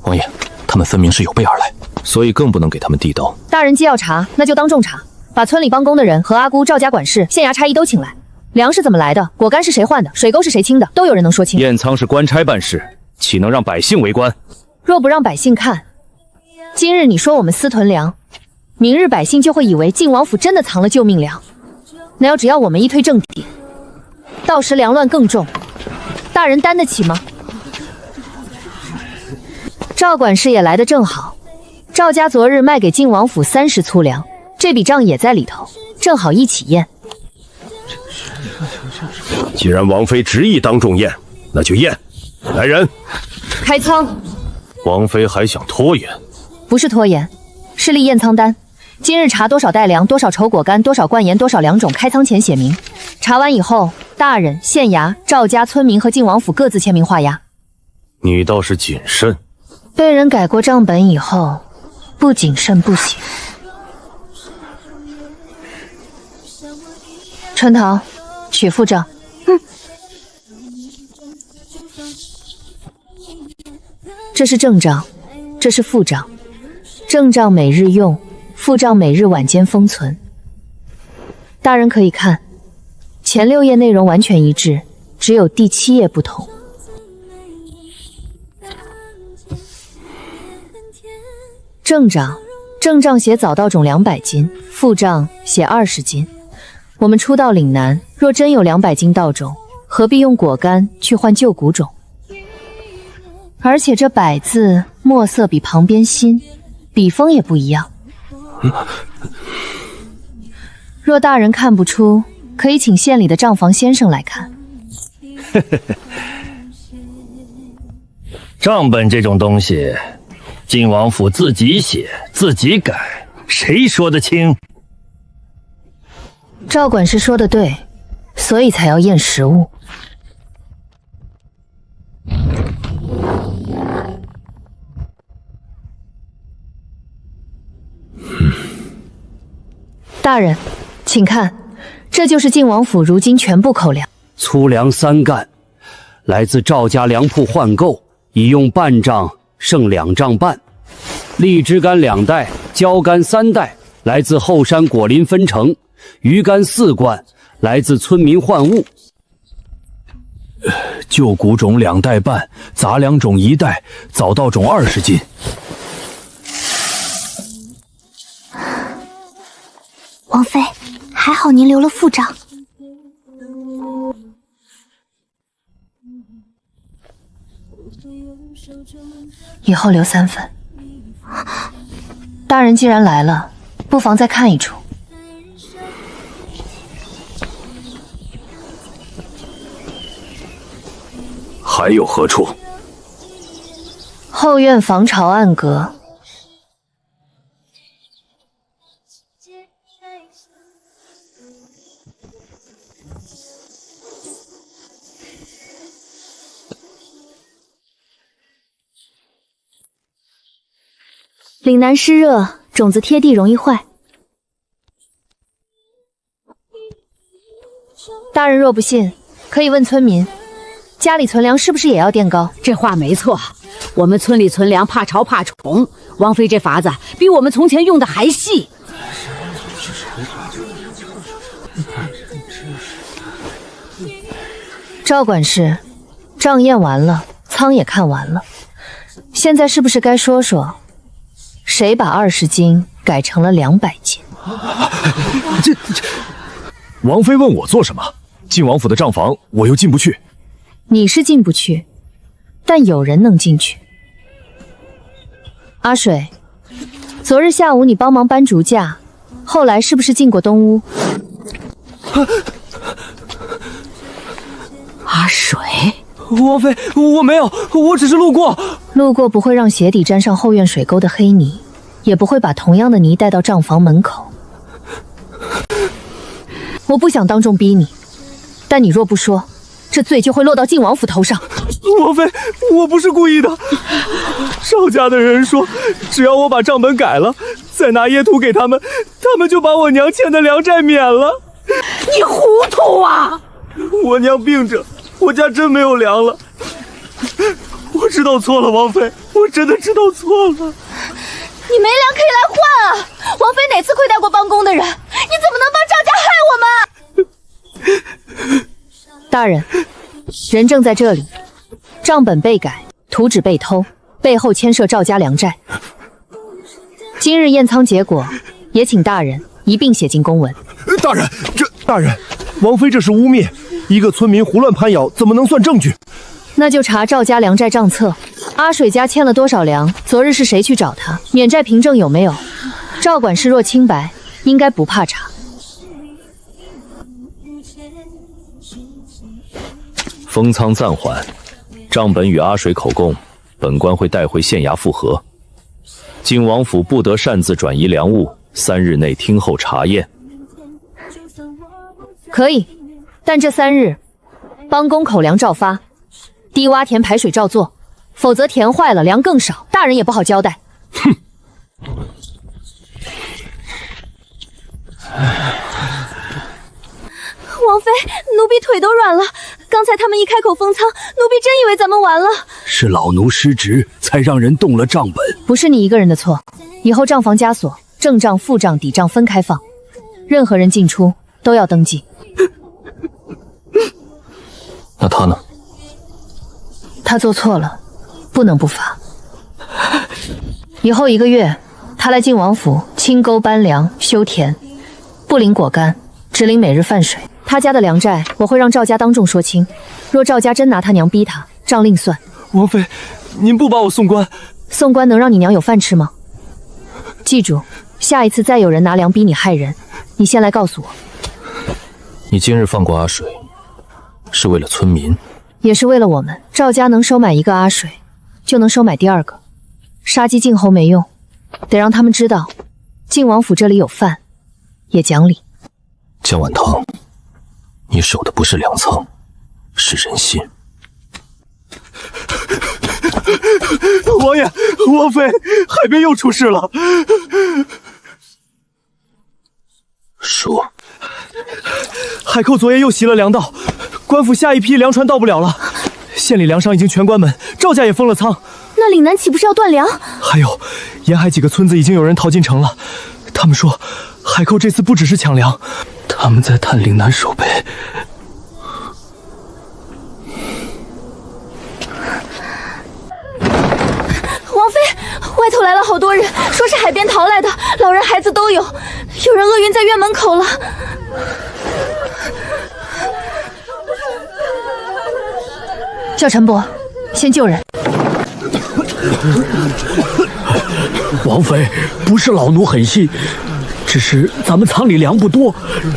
Speaker 3: 王爷，他们分明是有备而来，所以更不能给他们递刀。
Speaker 1: 大人既要查，那就当众查。把村里帮工的人和阿姑、赵家管事、县衙差役都请来。粮食怎么来的？果干是谁换的？水沟是谁清的？都有人能说清。
Speaker 6: 验仓是官差办事，岂能让百姓围观？
Speaker 1: 若不让百姓看，今日你说我们私囤粮，明日百姓就会以为晋王府真的藏了救命粮。那要只要我们一推正题，到时粮乱更重，大人担得起吗？赵管事也来得正好，赵家昨日卖给晋王府30粗粮，这笔账也在里头，正好一起验。
Speaker 15: 既然王妃执意当众验，那就验。来人，
Speaker 1: 开仓。
Speaker 6: 王妃还想拖延？
Speaker 1: 不是拖延，是立验仓单。今日查多少袋粮，多少稠果干，多少罐盐，多少粮种，开仓前写明。查完以后，大人、县衙、赵家村民和晋王府各自签名画押。
Speaker 6: 你倒是谨慎。
Speaker 1: 被人改过账本以后，不谨慎不行。春桃，取付账。这是正账，这是副账。正账每日用，副账每日晚间封存。大人可以看，前6页内容完全一致，只有第7页不同。正账写早稻种200斤，副账写20斤。我们初到岭南，若真有200斤稻种，何必用果干去换旧谷种？而且这百字墨色比旁边新，笔锋也不一样。若大人看不出，可以请县里的账房先生来看。
Speaker 14: 账本这种东西，晋王府自己写自己改，谁说得清？
Speaker 1: 赵管事说的对，所以才要验实物。大人，请看，这就是晋王府如今全部口粮。
Speaker 14: 粗粮3干，来自赵家粮铺换购，已用半丈，剩2丈半。荔枝干2袋，椒干3袋，来自后山果林分成。鱼干4罐，来自村民换物。
Speaker 6: 旧谷种2袋半，杂粮种1袋，早稻种20斤。
Speaker 10: 王妃，还好您留了副账。
Speaker 1: 以后留3份。大人既然来了，不妨再看一处。
Speaker 6: 还有何处？
Speaker 1: 后院防潮暗格。
Speaker 10: 岭南湿热，种子贴地容易坏。
Speaker 1: 大人若不信，可以问村民，家里存粮是不是也要垫高？
Speaker 7: 这话没错，我们村里存粮怕潮怕虫，王妃这法子比我们从前用的还细。
Speaker 1: 赵管事，账验完了，仓也看完了，现在是不是该说说，谁把20斤改成了200斤？
Speaker 6: 这，王妃问我做什么？晋王府的账房我又进不去。
Speaker 1: 你是进不去，但有人能进去。阿水，昨日下午你帮忙搬竹架，后来是不是进过东屋？
Speaker 7: 阿水，
Speaker 9: 王妃，我没有，我只是路过。
Speaker 1: 路过不会让鞋底沾上后院水沟的黑泥，也不会把同样的泥带到账房门口。我不想当众逼你，但你若不说，这罪就会落到晋王府头上。
Speaker 9: 王妃，我不是故意的。邵家的人说，只要我把账本改了，再拿椰土给他们，他们就把我娘欠的粮债免了。
Speaker 7: 你糊涂啊！
Speaker 9: 我娘病着，我家真没有粮了。我知道错了，王妃，我真的知道错了。
Speaker 2: 你没粮可以来换啊！王妃哪次亏待过帮工的人？你怎么能帮赵家害我们？
Speaker 1: 大人，人正在这里，账本被改，图纸被偷，背后牵涉赵家良债。今日验仓结果，也请大人一并写进公文。
Speaker 15: 大人，王妃这是污蔑，一个村民胡乱攀咬，怎么能算证据？
Speaker 1: 那就查赵家良债账册，阿水家欠了多少粮？昨日是谁去找他？免债凭证有没有？赵管事若清白，应该不怕查。
Speaker 4: 封仓暂缓，账本与阿水口供，本官会带回县衙复核。靖王府不得擅自转移粮物，3日内听候查验。
Speaker 1: 可以，但这3日，帮工口粮照发。低洼田排水照做，否则田坏了粮更少，大人也不好交代。
Speaker 15: 哼！
Speaker 2: 王妃，奴婢腿都软了。刚才他们一开口封仓，奴婢真以为咱们完了。
Speaker 14: 是老奴失职，才让人动了账本。
Speaker 1: 不是你一个人的错，以后账房加锁，正账、副账、底账分开放，任何人进出都要登记。
Speaker 3: 那他呢？
Speaker 1: 他做错了，不能不罚。以后1个月，他来靖王府清沟搬粮、修田，不领果干，只领每日饭水。他家的粮债，我会让赵家当众说清。若赵家真拿他娘逼他，账另算。
Speaker 6: 王妃，您不把我送官？
Speaker 1: 送官能让你娘有饭吃吗？记住，下一次再有人拿粮逼你害人，你先来告诉我。
Speaker 3: 你今日放过阿水，是为了村民，
Speaker 1: 也是为了我们。赵家能收买1个阿水，就能收买第2个。杀鸡儆猴没用，得让他们知道，靖王府这里有饭，也讲理。
Speaker 3: 江晚堂，你守的不是粮仓，是人心。
Speaker 6: 王爷，王妃，海边又出事了。
Speaker 3: 说，
Speaker 6: 海寇昨夜又袭了粮道，官府下一批粮船到不了了，县里粮商已经全关门，赵家也封了仓。
Speaker 2: 那岭南岂不是要断粮？
Speaker 6: 还有，沿海几个村子已经有人逃进城了。他们说，海寇这次不只是抢粮，他们在探岭南守备。
Speaker 2: 王妃，外头来了好多人，说是海边逃来的，老人孩子都有，有人饿晕在院门口了。
Speaker 1: 叫陈伯，先救人。
Speaker 14: 王妃，不是老奴狠心，只是咱们仓里粮不多，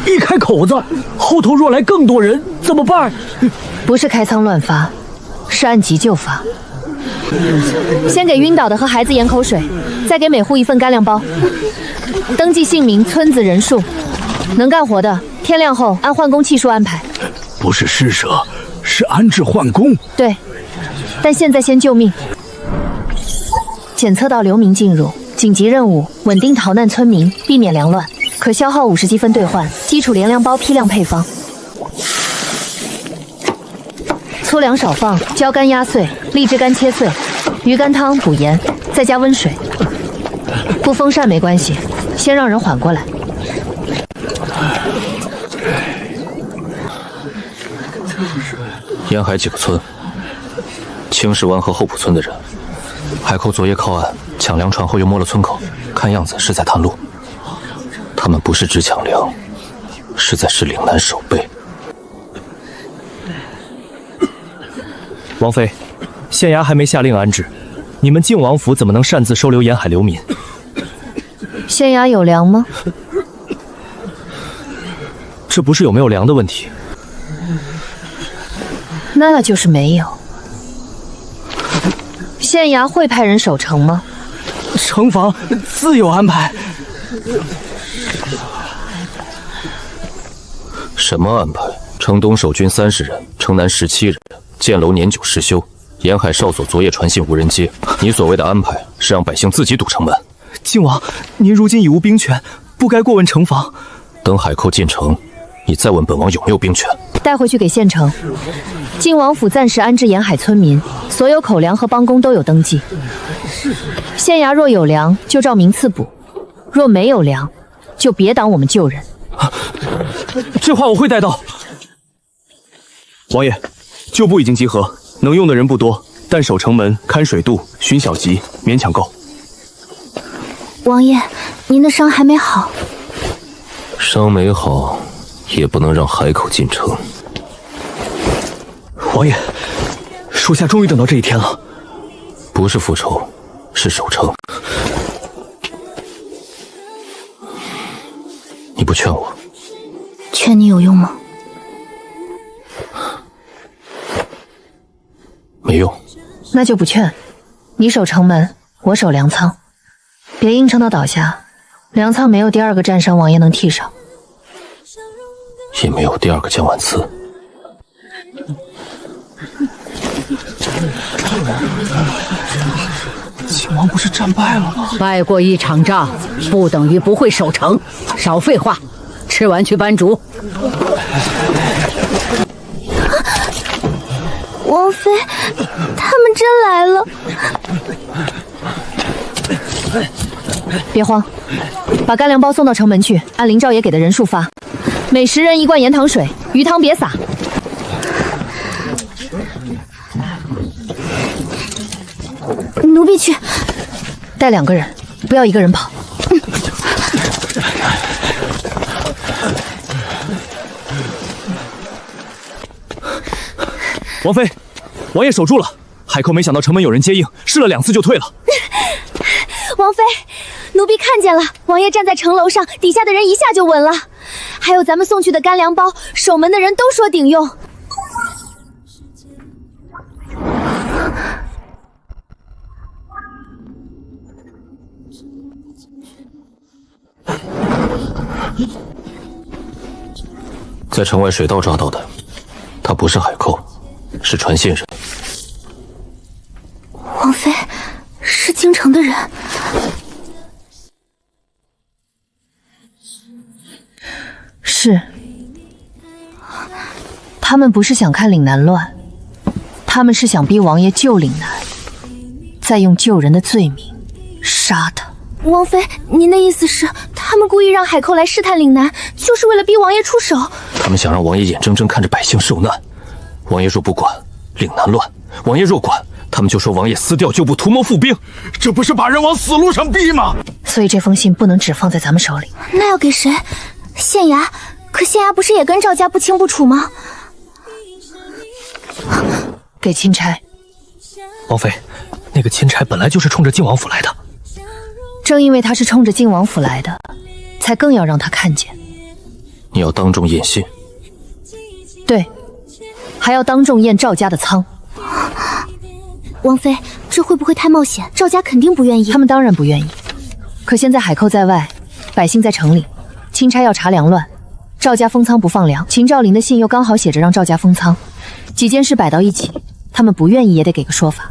Speaker 14: 一开口子，后头若来更多人怎么办？
Speaker 1: 不是开仓乱发，是按急救发。先给晕倒的和孩子盐口水，再给每户1份干粮包。登记姓名、村子、人数，能干活的天亮后按换工期数安排。
Speaker 14: 不是施舍，是安置换工。
Speaker 1: 对，但现在先救命。检测到流民进入，紧急任务：稳定逃难村民，避免粮乱。可消耗50积分兑换基础连粮包批量配方。粗粮少放，椒干压碎，荔枝干切碎，鱼干汤补盐，再加温水。不风扇没关系，先让人缓过来。
Speaker 3: 沿海几个村，青石湾和后埔村的人，海寇昨夜靠岸抢粮船后又摸了村口，看样子是在探路。他们不是只抢粮，是在试岭南守备。
Speaker 6: 王妃，县衙还没下令安置，你们靖王府怎么能擅自收留沿海流民？
Speaker 1: 县衙有粮吗？
Speaker 6: 这不是有没有粮的问题，
Speaker 1: 那就是没有。县衙会派人守城吗？
Speaker 6: 城防自有安排。
Speaker 3: 什么安排？城东守军30人，城南17人，箭楼年久失修，沿海哨所昨夜传信无人接。你所谓的安排，是让百姓自己堵城门。
Speaker 6: 靖王，您如今已无兵权，不该过问城防。
Speaker 3: 等海寇进城，你再问本王有没有兵权。
Speaker 1: 带回去给县城。靖王府暂时安置沿海村民，所有口粮和帮工都有登记。县衙若有粮，就照名次补；若没有粮，就别挡我们救人。
Speaker 9: 这话我会带到。
Speaker 6: 王爷，旧部已经集合，能用的人不多，但守城门、看水渡、巡小集，勉强够。
Speaker 2: 王爷，您的伤还没好。
Speaker 3: 伤没好，也不能让海口进城。
Speaker 9: 王爷，属下终于等到这一天了。
Speaker 3: 不是复仇，是守城。你不劝我，
Speaker 2: 劝你有用吗？
Speaker 3: 没用。
Speaker 1: 那就不劝。你守城门，我守粮仓，别硬撑到倒下。粮仓没有第二个战伤王爷能替上，
Speaker 3: 也没有第二个江晚慈。
Speaker 9: 靖王不是战败了吗？
Speaker 7: 败过一场仗，不等于不会守城。少废话，吃完去搬竹。
Speaker 2: 王妃，他们真来了。
Speaker 1: 别慌，把干粮包送到城门去，按林少爷给的人数发。每10人1罐盐糖水，鱼汤别撒。
Speaker 2: 奴婢去。
Speaker 1: 带2个人，不要1个人跑。
Speaker 6: 王妃，王爷守住了。海寇没想到城门有人接应，试了2次就退了。
Speaker 10: 王妃，奴婢看见了，王爷站在城楼上，底下的人一下就稳了。还有咱们送去的干粮包，守门的人都说顶用。
Speaker 3: 在城外水道抓到的，他不是海寇，是传信人。
Speaker 2: 王妃，是京城的人。
Speaker 1: 是，他们不是想看岭南乱，他们是想逼王爷救岭南，再用救人的罪名杀他。
Speaker 2: 王妃，您的意思是，他们故意让海寇来试探岭南，就是为了逼王爷出手？
Speaker 3: 他们想让王爷眼睁睁看着百姓受难，王爷若不管，岭南乱；王爷若管，他们就说王爷私调旧部，图谋复兵，
Speaker 15: 这不是把人往死路上逼吗？
Speaker 1: 所以这封信不能只放在咱们手里。
Speaker 2: 那要给谁？县衙？可县衙不是也跟赵家不清不楚吗？
Speaker 1: 给钦差。
Speaker 9: 王妃，那个钦差本来就是冲着靖王府来的。
Speaker 1: 正因为他是冲着靖王府来的，才更要让他看见。
Speaker 3: 你要当众验信。
Speaker 1: 对，还要当众验赵家的仓。
Speaker 2: 王妃，这会不会太冒险？赵家肯定不愿意。
Speaker 1: 他们当然不愿意。可现在海寇在外，百姓在城里，钦差要查粮乱，赵家封仓不放粮，秦兆林的信又刚好写着让赵家封仓，几件事摆到一起，他们不愿意也得给个说法。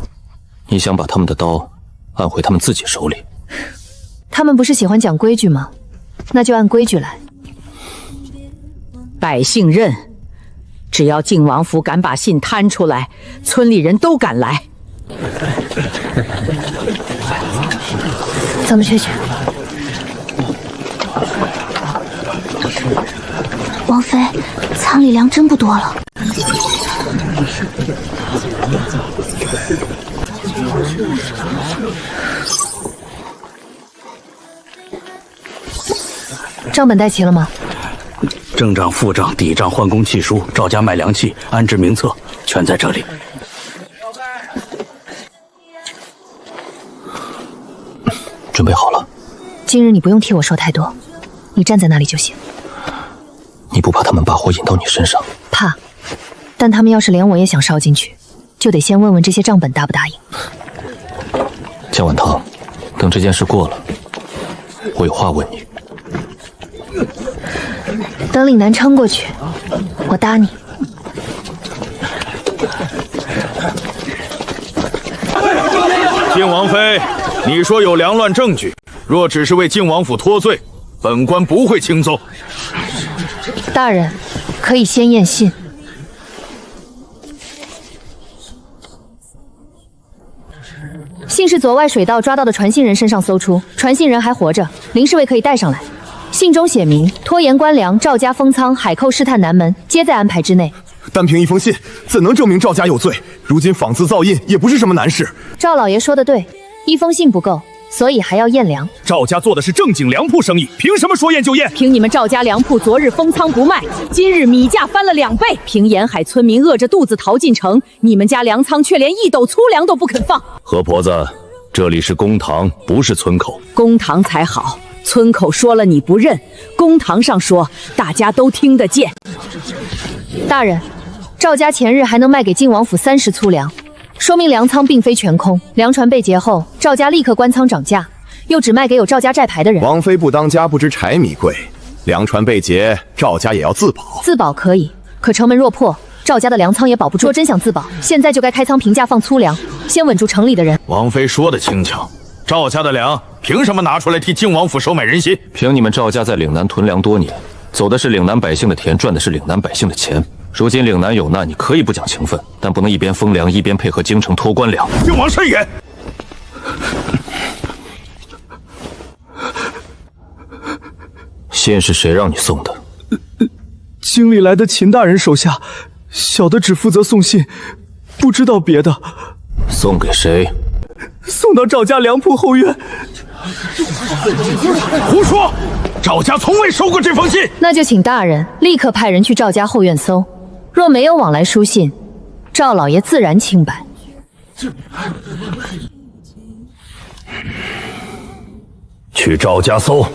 Speaker 3: 你想把他们的刀按回他们自己手里？
Speaker 1: 他们不是喜欢讲规矩吗？那就按规矩来。
Speaker 7: 百姓认，只要靖王府敢把信摊出来，村里人都敢来。
Speaker 1: 咱们去。
Speaker 2: 王妃，仓里粮真不多了。
Speaker 1: 账本带齐了吗？
Speaker 14: 正账、副账、底账、换工契书、赵家卖粮器、安置名册，全在这里。
Speaker 3: 准备好了。
Speaker 1: 今日你不用替我说太多，你站在那里就行。
Speaker 3: 你不怕他们把火引到你身上？
Speaker 1: 怕，但他们要是连我也想烧进去，就得先问问这些账本答不答应。
Speaker 3: 江晚堂，等这件事过了，我有话问你。
Speaker 1: 等岭南撑过去，我搭你。
Speaker 15: 靖王妃，你说有梁乱证据，若只是为靖王府脱罪，本官不会轻奏。
Speaker 1: 大人，可以先验信。信是左外水道抓到的传信人身上搜出，传信人还活着，林侍卫可以带上来。信中写明，拖延官粮、赵家封仓、海寇试探南门，皆在安排之内。
Speaker 16: 单凭一封信，怎能证明赵家有罪？如今仿字造印也不是什么难事。
Speaker 1: 赵老爷说的对，一封信不够，所以还要验粮。
Speaker 6: 赵家做的是正经粮铺生意，凭什么说验就验？
Speaker 7: 凭你们赵家粮铺昨日封仓不卖，今日米价翻了2倍。凭沿海村民饿着肚子逃进城，你们家粮仓却连1斗粗粮都不肯放。
Speaker 6: 何婆子，这里是公堂，不是村口。
Speaker 7: 公堂才好，村口说了你不认，公堂上说大家都听得见。
Speaker 1: 大人，赵家前日还能卖给晋王府30粗粮，说明粮仓并非全空。粮船被劫后，赵家立刻关仓涨价，又只卖给有赵家债牌的人。
Speaker 16: 王妃不当家不知柴米贵，粮船被劫，赵家也要自保。
Speaker 1: 自保可以，可城门若破，赵家的粮仓也保不住。若真想自保，现在就该开仓平价放粗粮，先稳住城里的人。
Speaker 12: 王妃说的轻巧，赵家的粮凭什么拿出来替靖王府收买人心？
Speaker 3: 凭你们赵家在岭南屯粮多年，走的是岭南百姓的田，赚的是岭南百姓的钱。如今岭南有难，你可以不讲情分，但不能一边封粮一边配合京城托官粮。
Speaker 12: 靖王慎言！
Speaker 3: 信是谁让你送的？
Speaker 16: 京里来的秦大人手下，小的只负责送信，不知道别的。
Speaker 3: 送给谁？
Speaker 16: 送到赵家粮铺后院。
Speaker 12: 胡说！赵家从未收过这封信。
Speaker 1: 那就请大人立刻派人去赵家后院搜，若没有往来书信，赵老爷自然清白。
Speaker 12: 去赵家搜。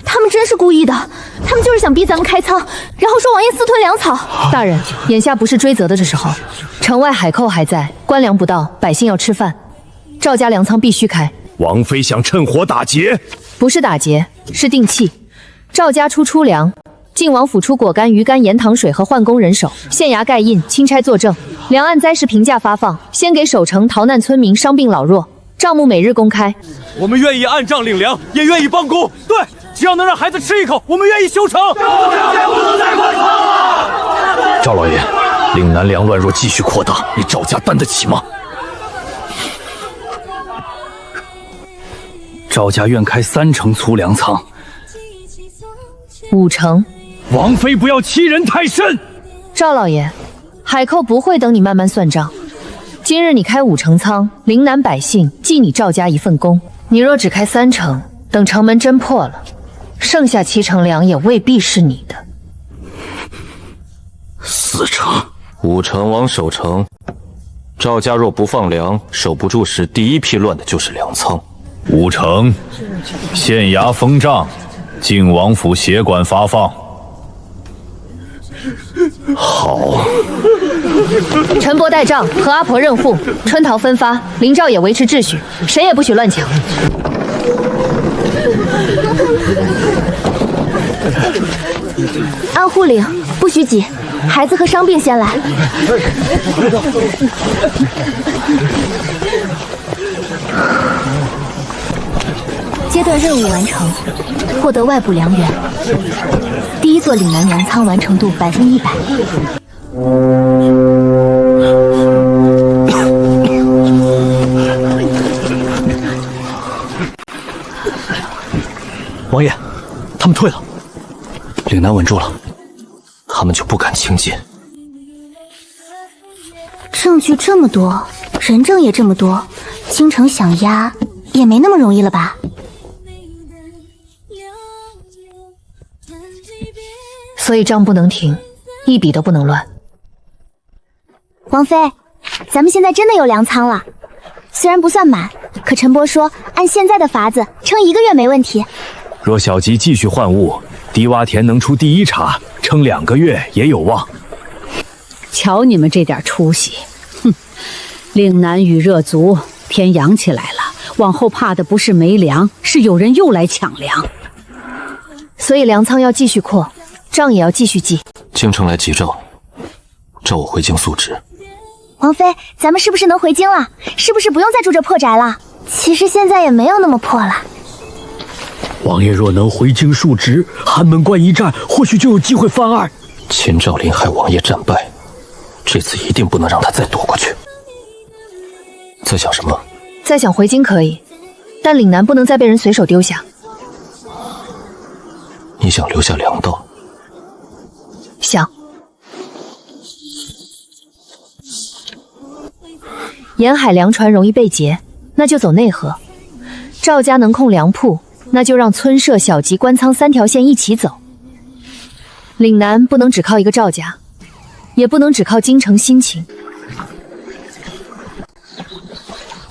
Speaker 2: 他们真是故意的，他们就是想逼咱们开仓，然后说王爷私吞粮草。
Speaker 1: 大人，眼下不是追责的这时候，城外海寇还在，官粮不到，百姓要吃饭，赵家粮仓必须开。
Speaker 12: 王妃想趁火打劫？
Speaker 1: 不是打劫，是定契。赵家出粗粮，晋王府出果干、鱼干、盐糖水和换工人手，县衙盖印，钦差作证，粮按灾时平价发放，先给守城逃难村民、伤病老弱，账目每日公开。
Speaker 6: 我们愿意按账领粮，也愿意帮工。对，只要能让孩子吃一口，我们愿意修城。
Speaker 12: 赵家不能再关仓了。
Speaker 6: 赵老爷，岭南粮乱若继续扩大，你赵家担得起吗？赵家愿开3成粗粮仓
Speaker 1: ，5成。
Speaker 6: 王妃不要欺人太甚。
Speaker 1: 赵老爷，海寇不会等你慢慢算账。今日你开5成仓，岭南百姓记你赵家一份功。你若只开3成，等城门真破了，剩下7成粮也未必是你的。
Speaker 12: 4成
Speaker 3: ，5成往守城。赵家若不放粮，守不住时，第一批乱的就是粮仓。
Speaker 6: 5成，县衙封账，靖王府协管发放。
Speaker 12: 好。
Speaker 1: 陈伯带账，和阿婆认户，春桃分发，林赵也维持秩序，谁也不许乱抢。
Speaker 2: 按户领，不许挤，孩子和伤病先来。阶段任务完成，获得外部粮源。第一座岭南粮仓完成度100%。
Speaker 3: 王爷，他们退了，岭南稳住了，他们就不敢轻进。
Speaker 2: 证据这么多，人证也这么多，京城想压也没那么容易了吧？
Speaker 1: 所以账不能停，一笔都不能乱。
Speaker 2: 王妃，咱们现在真的有粮仓了，虽然不算满，可陈伯说按现在的法子，撑1个月没问题。
Speaker 6: 若小吉继续换物，低洼田能出第1茬，撑2个月也有望。
Speaker 7: 瞧你们这点出息，哼！岭南雨热足，天阳起来了，往后怕的不是没粮，是有人又来抢粮。
Speaker 1: 所以粮仓要继续扩，账也要继续记。
Speaker 3: 京城来急诏，召我回京诉职。
Speaker 2: 王妃，咱们是不是能回京了？是不是不用再住这破宅了？其实现在也没有那么破了。
Speaker 14: 王爷若能回京述职，寒门关一战或许就有机会翻案。
Speaker 3: 秦兆林害王爷战败，这次一定不能让他再躲过去。在想什么？
Speaker 1: 再想回京可以，但岭南不能再被人随手丢下。
Speaker 3: 你想留下粮道？
Speaker 1: 想。沿海粮船容易被劫，那就走内河。赵家能控粮铺，那就让村社、小集、官仓3条线一起走。岭南不能只靠一个赵家，也不能只靠京城心情。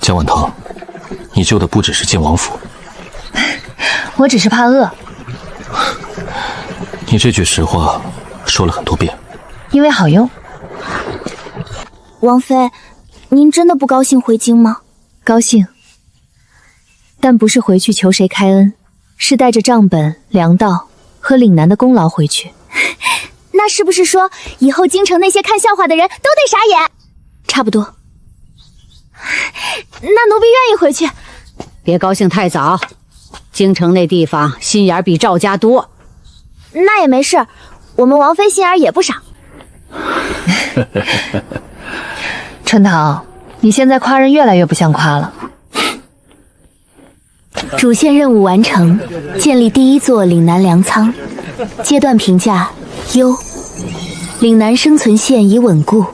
Speaker 3: 江晚堂，你救的不只是晋王府，
Speaker 1: 我只是怕饿。
Speaker 3: 你这句实话说了很多遍，
Speaker 1: 因为好用。
Speaker 2: 王妃，您真的不高兴回京吗？
Speaker 1: 高兴，但不是回去求谁开恩，是带着账本、粮道和岭南的功劳回去。
Speaker 2: 那是不是说以后京城那些看笑话的人都得傻眼？
Speaker 1: 差不多。
Speaker 2: 那奴婢愿意回去。
Speaker 7: 别高兴太早，京城那地方心眼比赵家多。
Speaker 2: 那也没事，我们王妃心眼也不少。
Speaker 1: 春桃，你现在夸人越来越不像夸了。
Speaker 2: 主线任务完成，建立第1座岭南粮仓，阶段评价优，岭南生存线已稳固。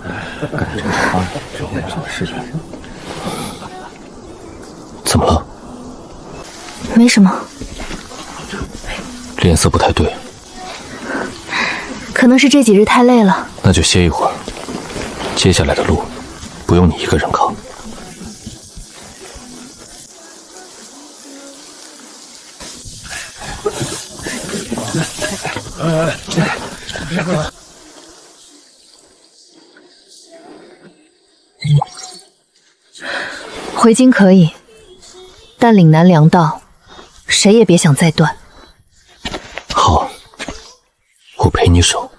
Speaker 3: 怎么了？
Speaker 1: 没什么，
Speaker 3: 脸色不太对，
Speaker 1: 可能是这几日太累了。
Speaker 3: 那就歇一会儿，接下来的路不用你一个人扛。
Speaker 1: 回京可以，但岭南粮道，谁也别想再断。
Speaker 3: 好，我陪你守。